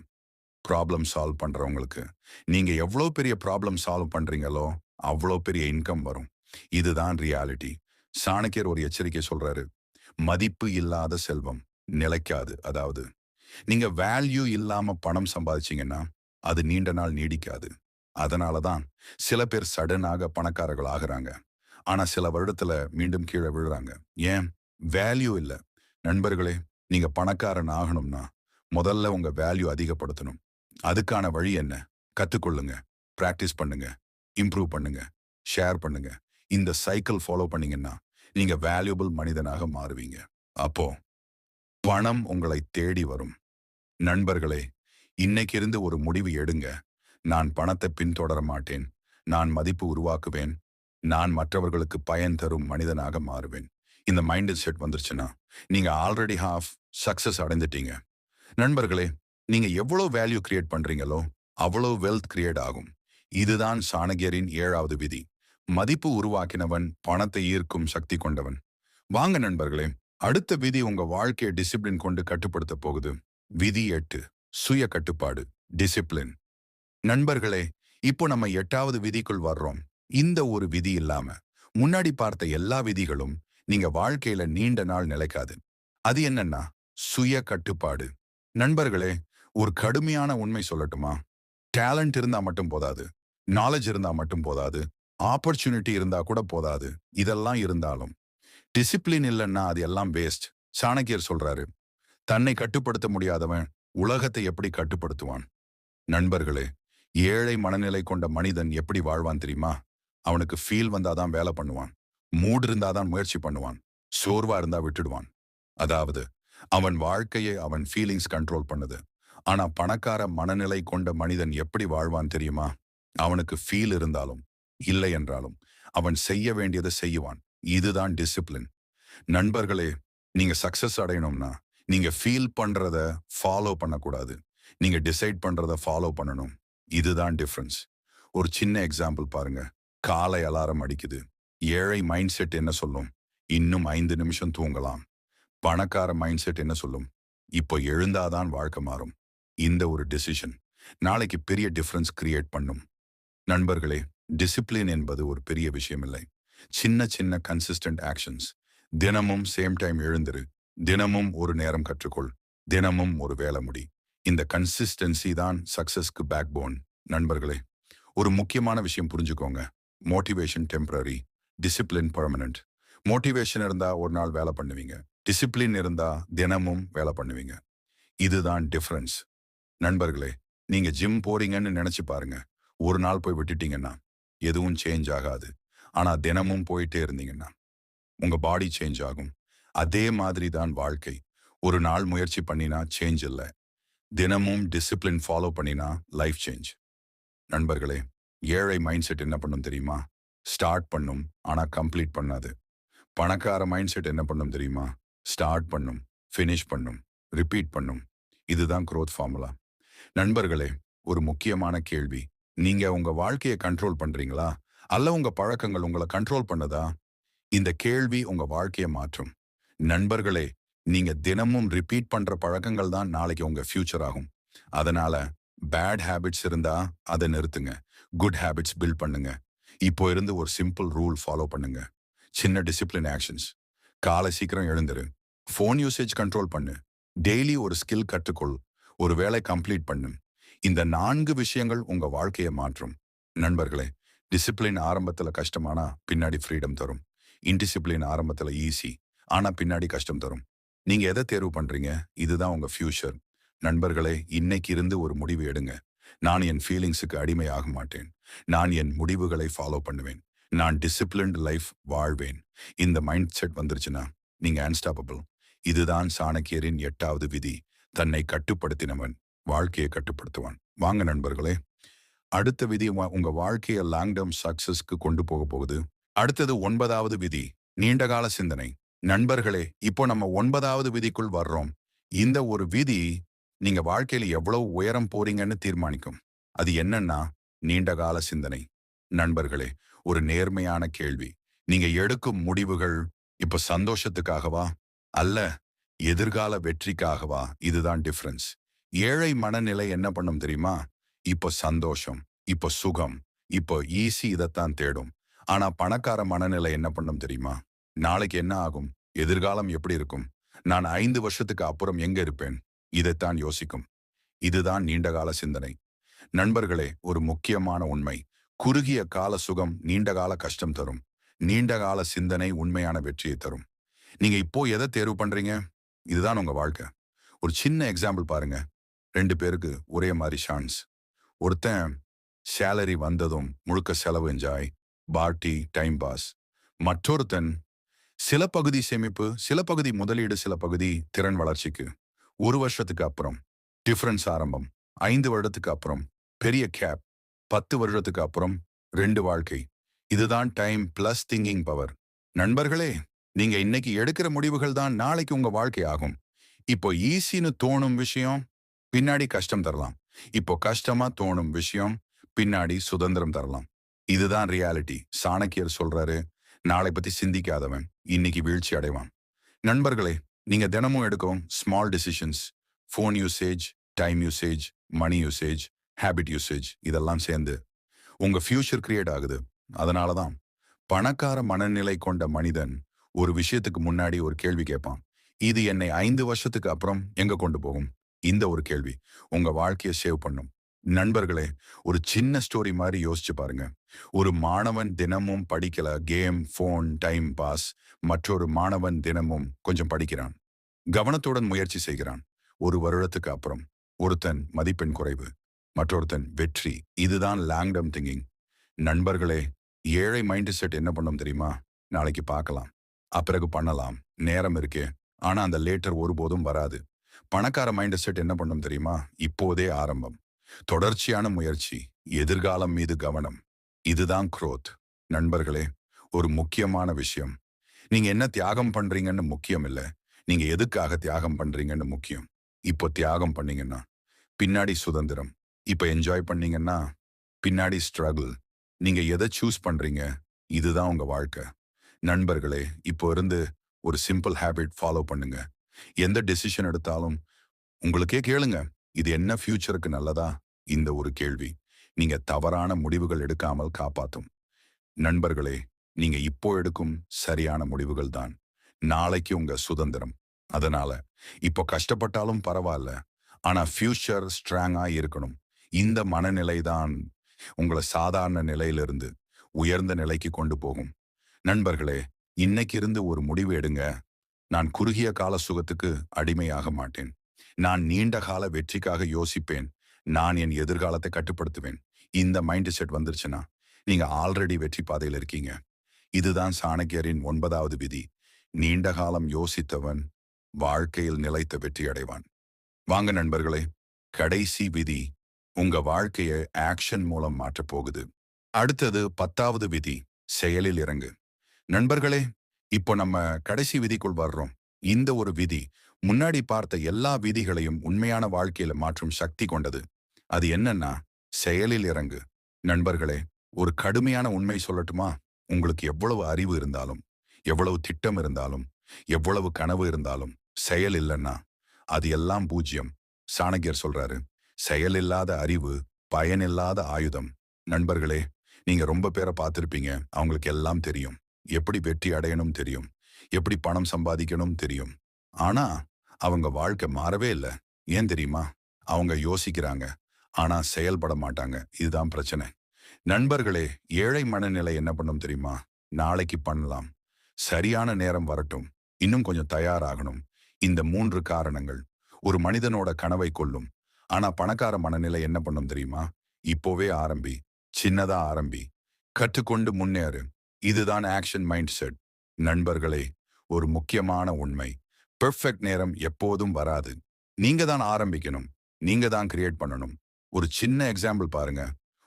ப்ராப்ளம் சால்வ் பண்றவங்களுக்கு. நீங்க எவ்வளோ பெரிய ப்ராப்ளம் சால்வ் பண்றீங்களோ அவ்வளோ பெரிய இன்கம் வரும். இதுதான் ரியாலிட்டி. சாணக்கியர் ஒரு எச்சரிக்கை சொல்றாரு. மதிப்பு இல்லாத செல்வம் நிலைக்காது. அதாவது நீங்க வேல்யூ இல்லாம பணம் சம்பாதிச்சீங்கன்னா அது நீண்ட நாள் நீடிக்காது. அதனாலதான் சில பேர் சடனாக பணக்காரர்கள் ஆகுறாங்க. ஆனா சில வருடத்துல மீண்டும் கீழே விழுறாங்க. ஏன்? வேல்யூ இல்ல. நண்பர்களே, நீங்க பணக்காரன் ஆகணும்னா முதல்ல உங்க வேல்யூ அதிகப்படுத்தணும். அதுக்கான வழி என்ன? கத்துக்கொள்ளுங்க. பிராக்டிஸ் பண்ணுங்க. இம்ப்ரூவ் பண்ணுங்க. ஷேர் பண்ணுங்க. இந்த சைக்கிள் ஃபாலோ பண்ணீங்கன்னா நீங்க வேல்யூபிள் மனிதனாக மாறுவீங்க. அப்போ பணம் உங்களை தேடி வரும். நண்பர்களே, இன்னைக்கு இருந்து ஒரு முடிவு எடுங்க. நான் பணத்தை பின்தொடர மாட்டேன். நான் மதிப்பு உருவாக்குவேன். நான் மற்றவர்களுக்கு பயன் தரும் மனிதனாக மாறுவேன். இந்த மைண்ட் செட் வந்துருச்சுன்னா நீங்க ஆல்ரெடி ஹாஃப் சக்சஸ் அடைந்துட்டீங்க. நண்பர்களே, நீங்க எவ்வளவு வேல்யூ கிரியேட் பண்றீங்களோ அவ்வளவு வெல்த் கிரியேட் ஆகும். இதுதான் சாணகியரின் 7வது விதி. மதிப்பு உருவாக்கினவன் பணத்தை ஈர்க்கும் சக்தி கொண்டவன். வாங்க நண்பர்களே, அடுத்த விதி உங்க வாழ்க்கையை டிசிப்ளின் கொண்டு கட்டுப்படுத்த போகுது. விதி 8, சுய கட்டுப்பாடு, டிசிப்ளின். நண்பர்களே, இப்போ நம்ம 8வது விதிக்குள் வர்றோம். இந்த ஒரு விதி இல்லாம முன்னாடி பார்த்த எல்லா விதிகளும் நீங்க வாழ்க்கையில நீண்ட நாள் நிலைக்காது. அது என்னன்னா சுய கட்டுப்பாடு. நண்பர்களே, ஒரு கடுமையான உண்மை சொல்லட்டுமா? டேலண்ட் இருந்தா மட்டும் போதாது. நாலேஜ் இருந்தா மட்டும் போதாது. ஆப்பர்ச்சுனிட்டி இருந்தா கூட போதாது. இதெல்லாம் இருந்தாலும் டிசிப்ளின் இல்லைன்னா அது எல்லாம் வேஸ்ட். சாணக்கியர் சொல்றாரு, தன்னை கட்டுப்படுத்த முடியாதவன் உலகத்தை எப்படி கட்டுப்படுத்துவான்? நண்பர்களே, ஏழை மனநிலை கொண்ட மனிதன் எப்படி வாழ்வான் தெரியுமா? அவனுக்கு ஃபீல் வந்தாதான் வேலை பண்ணுவான். மூடு இருந்தாதான் முயற்சி பண்ணுவான். சோர்வா இருந்தா விட்டுடுவான். அதாவது அவன் வாழ்க்கையை அவன் ஃபீலிங்ஸ் கண்ட்ரோல் பண்ணுது. ஆனா பணக்கார மனநிலை கொண்ட மனிதன் எப்படி வாழ்வான் தெரியுமா? அவனுக்கு ஃபீல் இருந்தாலும் இல்லை என்றாலும் அவன் செய்ய வேண்டியதை செய்வான். இதுதான் டிசிப்ளின். நண்பர்களே, நீங்க சக்சஸ் அடையணும்னா நீங்க ஃபீல் பண்றத ஃபாலோ பண்ணக்கூடாது. நீங்க டிசைட் பண்றத ஃபாலோ பண்ணணும். இதுதான் டிஃபரன்ஸ். ஒரு சின்ன எக்ஸாம்பிள் பாருங்க. காலை அலாரம் அடிக்குது. ஏழை மைண்ட் செட் என்ன சொல்லும்? இன்னும் 5 நிமிஷம் தூங்கலாம். பணக்கார மைண்ட் செட் என்ன சொல்லும்? இப்போ எழுந்தாதான் வாழ்க்கை மாறும். இந்த ஒரு டிசிஷன் நாளைக்கு பெரிய டிஃபரன்ஸ் கிரியேட் பண்ணும். நண்பர்களே, டிசிப்ளின் என்பது ஒரு பெரிய விஷயம் இல்லை. சின்ன சின்ன கன்சிஸ்டன்ட் ஆக்ஷன்ஸ். தினமும் சேம் டைம் எழுந்திரு. தினமும் ஒரு நேரம் கற்றுக்கொள். தினமும் ஒரு வேலை முடி. இந்த கன்சிஸ்டன்சி தான் சக்சஸ்க்கு பேக் போன். நண்பர்களே, ஒரு முக்கியமான விஷயம் புரிஞ்சுக்கோங்க. Motivation temporary, discipline permanent. Motivation இருந்தா ஒரு நாள் வேலை பண்ணுவீங்க. டிசிப்ளின் இருந்தா தினமும் வேலை பண்ணுவீங்க. இதுதான் டிஃபரன்ஸ். நண்பர்களே, நீங்க ஜிம் போறீங்கன்னு நினைச்சு பாருங்க. ஒரு நாள் போய் விட்டுட்டீங்கன்னா எதுவும் சேஞ்ச் ஆகாது. ஆனா தினமும் போயிட்டே இருந்தீங்கன்னா உங்க பாடி சேஞ்ச் ஆகும். அதே மாதிரி தான் வாழ்க்கை. ஒரு நாள் முயற்சி பண்ணினா சேஞ்ச் இல்லை. தினமும் டிசிப்ளின் ஃபாலோ பண்ணினா லைஃப் சேஞ்ச். நண்பர்களே, ஏழை மைண்ட் செட் என்ன பண்ணும் தெரியுமா? ஸ்டார்ட் பண்ணும், ஆனா கம்ப்ளீட் பண்ணாது. பணக்கார மைண்ட் செட் என்ன பண்ணும் தெரியுமா? ஸ்டார்ட் பண்ணும், ஃபினிஷ் பண்ணும், ரிப்பீட் பண்ணும். இதுதான் growth ஃபார்முலா. நண்பர்களே, ஒரு முக்கியமான கேள்வி. நீங்க உங்க வாழ்க்கையை கண்ட்ரோல் பண்றீங்களா? அல்ல உங்க பழக்கங்கள் உங்கள கண்ட்ரோல் பண்ணுதா? இந்த கேள்வி உங்க வாழ்க்கையை மாற்றும். நண்பர்களே, நீங்க தினமும் ரிப்பீட் பண்ற பழக்கங்கள் தான் நாளைக்கு உங்க ஃபியூச்சர் ஆகும். அதனால பேட் ஹேபிட்ஸ் இருந்தா அதை நிறுத்துங்க. குட் ஹேபிட்ஸ் பில்ட் பண்ணுங்க. இப்போ இருந்து ஒரு சிம்பிள் ரூல் ஃபாலோ பண்ணுங்க. சின்ன டிசிப்ளின் ஆக்ஷன்ஸ். காலை சீக்கிரம் எழுந்துரு. ஃபோன் யூசேஜ் கண்ட்ரோல் பண்ணு. டெய்லி ஒரு ஸ்கில் கற்றுக்கொள். ஒரு வேலை கம்ப்ளீட் பண்ணு. இந்த 4 விஷயங்கள் உங்க வாழ்க்கையை மாற்றும். நண்பர்களே, டிசிப்ளின் ஆரம்பத்துல கஷ்டமானா பின்னாடி ஃப்ரீடம் தரும். இன்டிசிப்ளின் ஆரம்பத்துல ஈஸி, ஆனா பின்னாடி கஷ்டம் தரும். நீங்க எதை தேர்வு பண்றீங்க? இதுதான் உங்க ஃபியூச்சர். நண்பர்களே, இன்னைக்கு இருந்து ஒரு முடிவு எடுங்க. நான் என் ஃபீலிங்ஸுக்கு அடிமை ஆக மாட்டேன். நான் என் முடிவுகளை ஃபாலோ பண்ணுவேன். நான் டிசிப்ளின்டு லைஃப் வாழ்வேன். இந்த மைண்ட் செட் வந்துருச்சுன்னா நீங்க அன்ஸ்டாப்பபிள். இதுதான் சாணக்கியரின் 8வது விதி. தன்னை கட்டுப்படுத்தினவன் வாழ்க்கையை கட்டுப்படுத்துவான். வாங்க நண்பர்களே, அடுத்த விதி உங்க வாழ்க்கையை லாங் டேர்ம் சக்சஸ்க்கு கொண்டு போக போகுது. அடுத்தது 9வது விதி, நீண்டகால சிந்தனை. நண்பர்களே, இப்போ நம்ம 9வது விதிக்குள் வர்றோம். இந்த ஒரு விதி நீங்க வாழ்க்கையில எவ்வளவு உயரம் போறீங்கன்னு தீர்மானிக்கும். அது என்னன்னா நீண்டகால சிந்தனை. நண்பர்களே, ஒரு நேர்மையான கேள்வி. நீங்க எடுக்கும் முடிவுகள் இப்ப சந்தோஷத்துக்காகவா? அல்ல எதிர்கால வெற்றிக்காகவா? இதுதான் டிஃபரன்ஸ். ஏழை மனநிலை என்ன பண்ணும் தெரியுமா? இப்போ சந்தோஷம், இப்போ சுகம், இப்போ ஈஸி இதைத்தான் தேடும். ஆனா பணக்கார மனநிலை என்ன பண்ணும் தெரியுமா? நாளைக்கு என்ன ஆகும்? எதிர்காலம் எப்படி இருக்கும்? நான் 5 வருஷத்துக்கு அப்புறம் எங்க இருப்பேன்? இதைத்தான் யோசிக்கும். இதுதான் நீண்டகால சிந்தனை. நண்பர்களே, ஒரு முக்கியமான உண்மை. குறுகிய கால சுகம் நீண்டகால கஷ்டம் தரும். நீண்டகால சிந்தனை உண்மையான வெற்றியை தரும். நீங்க இப்போ எதை தேர்வு பண்றீங்க? இதுதான் உங்க வாழ்க்கை. ஒரு சின்ன எக்ஸாம்பிள் பாருங்க. 2 பேருக்கு ஒரே மாதிரி சான்ஸ். ஒருத்தன் சேலரி வந்ததும் முழுக்க செலவு என்ஜாய், பார்ட்டி, டைம் பாஸ். மற்றொருத்தன் சில பகுதி சேமிப்பு, சில பகுதி முதலீடு, சில பகுதி திறன் வளர்ச்சிக்கு. 1 வருஷத்துக்கு அப்புறம் டிஃபரன்ஸ் ஆரம்பம். 5 வருடத்துக்கு அப்புறம் பெரிய கேப். 10 வருடத்துக்கு அப்புறம் 2 வாழ்க்கை. இதுதான் டைம் பிளஸ் திங்கிங் பவர். நண்பர்களே, நீங்க இன்னைக்கு எடுக்கிற முடிவுகள் தான் நாளைக்கு உங்க வாழ்க்கை ஆகும். இப்போ ஈஸின்னு தோணும் விஷயம் பின்னாடி கஷ்டம் தரலாம். இப்போ கஷ்டமா தோணும் விஷயம் பின்னாடி சுதந்திரம் தரலாம். இதுதான் ரியாலிட்டி. சாணக்கியர் சொல்றாரு, நாளை பத்தி சிந்திக்காதவன் இன்னைக்கு வீழ்ச்சி அடைவான். நண்பர்களே, நீங்க தினமும் எடுக்கும் small decisions, phone usage, time usage, money usage, habit usage, இதெல்லாம் சேர்ந்து உங்க ஃபியூச்சர் கிரியேட் ஆகுது. அதனாலதான் பணக்கார மனநிலை கொண்ட மனிதன் ஒரு விஷயத்துக்கு முன்னாடி ஒரு கேள்வி கேட்பான். இது என்னை 5 வருஷத்துக்கு அப்புறம் எங்க கொண்டு போகும்? இந்த ஒரு கேள்வி உங்க வாழ்க்கையை சேவ் பண்ணும். நண்பர்களே, ஒரு சின்ன ஸ்டோரி மாதிரி யோசிச்சு பாருங்க. ஒரு மாணவன் தினமும் படிக்கல, கேம், ஃபோன், டைம் பாஸ். மற்றொரு மாணவன் தினமும் கொஞ்சம் படிக்கிறான், கவனத்துடன் முயற்சி செய்கிறான். 1 வருடத்துக்கு அப்புறம் ஒருத்தன் மதிப்பெண் குறைவு, மற்றொருத்தன் வெற்றி. இதுதான் லாங் டேர்ம் திங்கிங். நண்பர்களே, ஏழை மைண்ட் செட் என்ன பண்ணும் தெரியுமா? நாளைக்கு பார்க்கலாம், அப்பிறகு பண்ணலாம், நேரம் இருக்கே. ஆனா அந்த லேட்டர் ஒருபோதும் வராது. பணக்கார மைண்ட் செட் என்ன பண்ணும் தெரியுமா? இப்போதே ஆரம்பம், தொடர்ச்சியான முயற்சி, எதிர்காலம் மீது கவனம். இதுதான் growth. நண்பர்களே, ஒரு முக்கியமான விஷயம். நீங்க என்ன தியாகம் பண்றீங்கன்னு முக்கியம் இல்ல. நீங்க எதுக்காக தியாகம் பண்றீங்கன்னு முக்கியம். இப்போ தியாகம் பண்ணீங்கன்னா பின்னாடி சுதந்திரம். இப்போ என்ஜாய் பண்ணீங்கன்னா பின்னாடி ஸ்ட்ரகிள். நீங்க எதை சூஸ் பண்றீங்க? இதுதான் உங்க வாழ்க்கை. நண்பர்களே, இப்போ இருந்து ஒரு சிம்பிள் ஹேபிட் ஃபாலோ பண்ணுங்க. எந்த டெசிஷன் எடுத்தாலும் உங்களுக்கே கேளுங்க, இது என்ன ஃபியூச்சருக்கு நல்லதா? இந்த ஒரு கேள்வி நீங்க தவறான முடிவுகள் எடுக்காமல் காப்பாத்தும். நண்பர்களே, நீங்க இப்போ எடுக்கும் சரியான முடிவுகள் தான் நாளைக்கு உங்க சுதந்திரம். அதனால இப்போ கஷ்டப்பட்டாலும் பரவாயில்ல, ஆனா ஃபியூச்சர் ஸ்ட்ராங்கா இருக்கணும். இந்த மனநிலை தான் உங்களை சாதாரண நிலையிலிருந்து உயர்ந்த நிலைக்கு கொண்டு போகும். நண்பர்களே, இன்னைக்கு இருந்து ஒரு முடிவு எடுங்க. நான் குறுகிய கால சுகத்துக்கு அடிமையாக மாட்டேன். நான் நீண்ட கால வெற்றிக்காக யோசிப்பேன். நான் என் எதிர்காலத்தை கட்டுப்படுத்துவேன். இந்த மைண்ட் செட் வந்துருச்சுன்னா நீங்க ஆல்ரெடி வெற்றி பாதையில் இருக்கீங்க. இதுதான் சாணக்கியரின் 9வது விதி. நீண்ட காலம் யோசித்தவன் வாழ்க்கையில் நிலைத்த வெற்றி அடைவான். வாங்க நண்பர்களே, கடைசி விதி உங்க வாழ்க்கையை ஆக்ஷன் மூலம் மாற்றப் போகுது. அடுத்தது 10வது விதி, செயலில் இறங்கு. நண்பர்களே, இப்போ நம்ம கடைசி விதிக்குள் வர்றோம். இந்த ஒரு விதி முன்னாடி பார்த்த எல்லா விதிகளையும் உண்மையான வாழ்க்கையில மாற்றும் சக்தி கொண்டது. அது என்னன்னா, செயலில் இறங்கு. நண்பர்களே, ஒரு கடுமையான உண்மை சொல்லட்டுமா? உங்களுக்கு எவ்வளவு அறிவு இருந்தாலும், எவ்வளவு திட்டம் இருந்தாலும், எவ்வளவு கனவு இருந்தாலும், செயல் இல்லைன்னா அது எல்லாம் பூஜ்யம். சாணக்கியர் சொல்றாரு, செயல் இல்லாத அறிவு பயனில்லாத ஆயுதம். நண்பர்களே, நீங்க ரொம்ப பேரை பார்த்திருப்பீங்க. அவங்களுக்கு எல்லாம் தெரியும். எப்படி வெற்றி அடையணும் தெரியும். எப்படி பணம் சம்பாதிக்கணும் தெரியும். ஆனா அவங்க வாழ்க்கை மாறவே இல்ல. ஏன் தெரியுமா? அவங்க யோசிக்கிறாங்க. ஆனா செயல்பட மாட்டாங்க. இதுதான் பிரச்சனை. நண்பர்களே, ஏழை மனநிலை என்ன பண்ணும் தெரியுமா? நாளைக்கு பண்ணலாம். சரியான நேரம் வரட்டும். இன்னும் கொஞ்சம் தயாராகணும். இந்த 3 காரணங்கள் ஒரு மனிதனோட கனவை கொல்லும். ஆனா பணக்கார மனநிலை என்ன பண்ணும் தெரியுமா? இப்போவே ஆரம்பி. சின்னதா ஆரம்பி. கற்றுக்கொண்டு முன்னேறு. இதுதான் ஆக்ஷன் மைண்ட் செட். நண்பர்களே, ஒரு முக்கியமான உண்மை. பெர்ஃபெக்ட் நேரம் எப்போதும் வராது. நீங்க தான் ஆரம்பிக்கணும். நீங்க தான் கிரியேட் பண்ணணும். ஒரு சின்ன எக்ஸாம்பிள் பாருங்க.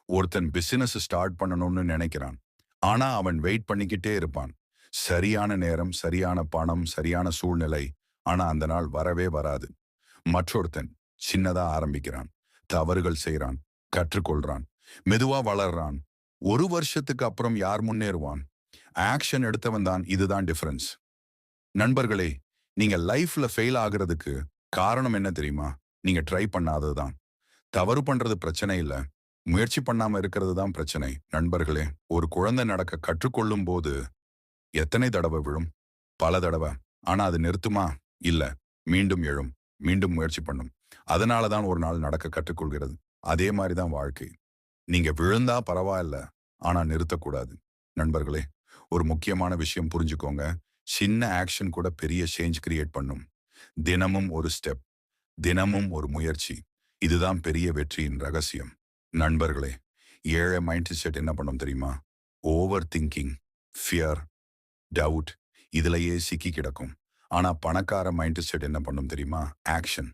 ஒருத்தன் பிசினஸ் ஸ்டார்ட் பண்ணணும்னு நினைக்கிறான். ஆனா அவன் வெயிட் பண்ணிக்கிட்டே இருப்பான். சரியான நேரம், சரியான பணம், சரியான சூழ்நிலை. ஆனா அந்த நாள் வரவே வராது. மற்றொருத்தன் சின்னதா ஆரம்பிக்கிறான். தவறுகள் செய்றான். கற்றுக்கொள்றான். மெதுவா வளர்றான். 1 வருஷத்துக்கு அப்புறம் யார் முன்னேறுவான்? ஆக்ஷன் எடுத்தவன் தான். இதுதான் டிஃபரன்ஸ். நண்பர்களே, நீங்க லைஃப்ல ஃபெயில் ஆகுறதுக்கு காரணம் என்ன தெரியுமா? நீங்க ட்ரை பண்ணாததுதான். தவறு பண்றது பிரச்சனை இல்ல. முயற்சி பண்ணாம இருக்கிறது தான் பிரச்சனை. நண்பர்களே, ஒரு குழந்தை நடக்க கற்றுக்கொள்ளும் போது எத்தனை தடவை விழும்? பல தடவை. ஆனா அது நிறுத்துமா? இல்ல. மீண்டும் எழும். மீண்டும் முயற்சி பண்ணும். அதனால தான் ஒரு நாள் நடக்க கற்றுக்கொள்கிறது. அதே மாதிரி தான் வாழ்க்கை. நீங்க விழுந்தா பரவாயில்ல. ஆனா நிறுத்தக்கூடாது. நண்பர்களே, ஒரு முக்கியமான விஷயம் புரிஞ்சுக்கோங்க. சின்ன ஆக்ஷன் கூட பெரிய சேஞ்ச் கிரியேட் பண்ணும். தினமும் ஒரு ஸ்டெப். தினமும் ஒரு முயற்சி. இதுதான் பெரிய வெற்றியின் ரகசியம். நண்பர்களே, ஏழை மைண்ட் செட் என்ன பண்ணும் தெரியுமா? ஓவர் திங்கிங், ஃபியர், டவுட் இதுலயே சிக்கி கிடக்கும். ஆனா பணக்கார மைண்ட் செட் என்ன பண்ணும் தெரியுமா? Action,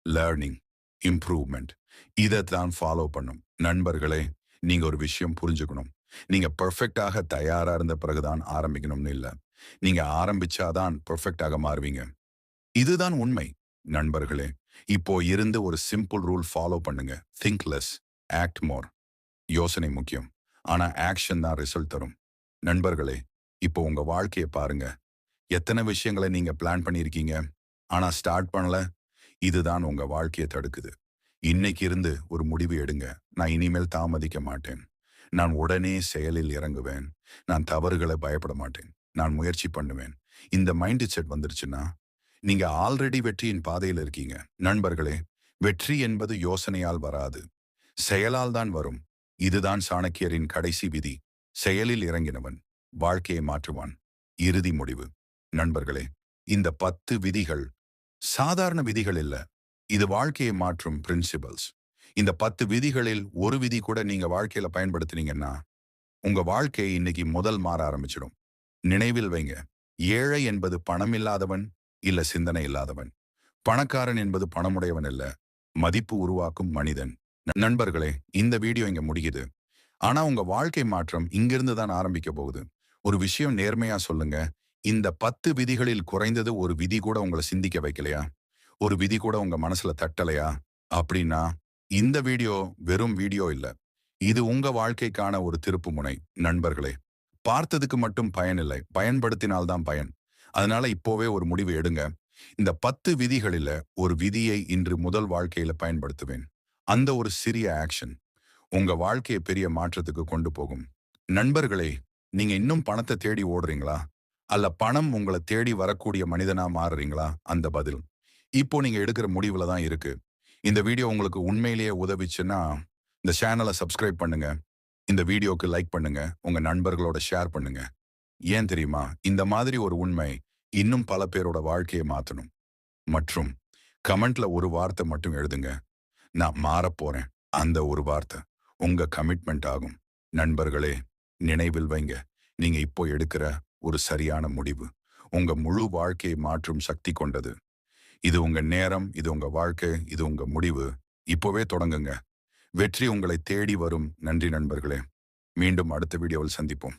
learning, improvement. இதைத்தான் ஃபாலோ பண்ணும். நண்பர்களே, நீங்க ஒரு விஷயம் புரிஞ்சுக்கணும். நீங்க பெர்ஃபெக்டாக தயாரா இருந்த பிறகுதான் ஆரம்பிக்கணும்னு இல்ல. நீங்க ஆரம்பிச்சாதான் பெர்ஃபெக்டாக மாறுவீங்க. இதுதான் உண்மை. நண்பர்களே, இப்போ இருந்து ஒரு சிம்பிள் ரூல் ஃபாலோ பண்ணுங்க. திங்க் லெஸ், ஆக்ட் மோர். யோசனை முக்கியம். ஆனா ஆக்ஷன் தான் ரிசல்ட் தரும். நண்பர்களே, இப்போ உங்க வாழ்க்கையை பாருங்க. எத்தனை விஷயங்களை நீங்க பிளான் பண்ணியிருக்கீங்க. ஆனா ஸ்டார்ட் பண்ணல. இதுதான் உங்க வாழ்க்கையை தடுக்குது. இன்னைக்கு இருந்து ஒரு முடிவு எடுங்க. நான் இனிமேல் தாமதிக்க மாட்டேன். நான் உடனே செயலில் இறங்குவேன். நான் தவறுகளை பயப்பட மாட்டேன். நான் முயற்சி பண்ணுவேன். இந்த மைண்ட் செட் வந்துருச்சுன்னா நீங்க ஆல்ரெடி வெற்றியின் பாதையில் இருக்கீங்க. நண்பர்களே, வெற்றி என்பது யோசனையால் வராது. செயலால் தான் வரும். இதுதான் சாணக்கியரின் கடைசி விதி. செயலில் இறங்கினவன் வாழ்க்கையை மாற்றுவான். இறுதி முடிவு. நண்பர்களே, இந்த 10 விதிகள் சாதாரண விதிகள் இல்ல. இது வாழ்க்கையை மாற்றும் பிரின்சிபல்ஸ். இந்த 10 விதிகளில் ஒரு விதி கூட நீங்க வாழ்க்கையில பயன்படுத்தினீங்கன்னா உங்க வாழ்க்கை இன்னைக்கு முதல் மாற ஆரம்பிச்சிடும். நினைவில் வைங்க. ஏழை என்பது பணம் இல்லாதவன் இல்ல சிந்தனை இல்லாதவன். பணக்காரன் என்பது பணமுடையவன் இல்ல, மதிப்பு உருவாக்கும் மனிதன். நண்பர்களே, இந்த வீடியோ இங்க முடியுது. ஆனா உங்க வாழ்க்கை மாற்றம் இங்கிருந்து தான் ஆரம்பிக்க போகுது. ஒரு விஷயம் நேர்மையா சொல்லுங்க. இந்த 10 விதிகளில் குறைந்தது ஒரு விதி கூட உங்களை சிந்திக்க வைக்கலையா? ஒரு விதி கூட உங்க மனசுல தட்டலையா? அப்படின்னா இந்த வீடியோ வெறும் வீடியோ இல்ல. இது உங்க வாழ்க்கைக்கான ஒரு திருப்பு முனை. நண்பர்களே, பார்த்ததுக்கு மட்டும் பயன் இல்லை. பயன்படுத்தினால்தான் பயன். அதனால இப்போவே ஒரு முடிவு எடுங்க. இந்த 10 விதிகளில ஒரு விதியை இன்று முதல் வாழ்க்கையில பயன்படுத்துவேன். அந்த ஒரு சிறிய ஆக்ஷன் உங்க வாழ்க்கையை பெரிய மாற்றத்துக்கு கொண்டு போகும். நண்பர்களே, நீங்க இன்னும் பணத்தை தேடி ஓடுறீங்களா? அல்ல பணம் உங்களை தேடி வரக்கூடிய மனிதனா மாறுறீங்களா? அந்த பதில் இப்போ நீங்க எடுக்கிற முடிவுல தான் இருக்கு. இந்த வீடியோ உங்களுக்கு உண்மையிலேயே உதவிச்சுன்னா இந்த சேனலை சப்ஸ்கிரைப் பண்ணுங்க. இந்த வீடியோக்கு லைக் பண்ணுங்க. உங்க நண்பர்களோட ஷேர் பண்ணுங்க. ஏன் தெரியுமா? இந்த மாதிரி ஒரு உண்மை இன்னும் பல பேரோட வாழ்க்கையை மாத்தணும். மற்றும் கமெண்ட்ல ஒரு வார்த்தை மட்டும் எழுதுங்க. நான் மாறப்போறேன். அந்த ஒரு வார்த்தை உங்க கமிட்மெண்ட் ஆகும். நண்பர்களே, நினைவில் வைங்க. நீங்க இப்போ எடுக்கிற ஒரு சரியான முடிவு உங்க முழு வாழ்க்கையை மாற்றும் சக்தி கொண்டது. இது உங்க நேரம், இது உங்க வாழ்க்கை, இது உங்க முடிவு. இப்போவே தொடங்குங்க. வெற்றி உங்களை தேடி வரும். நன்றி நண்பர்களே. மீண்டும் அடுத்த வீடியோவில் சந்திப்போம்.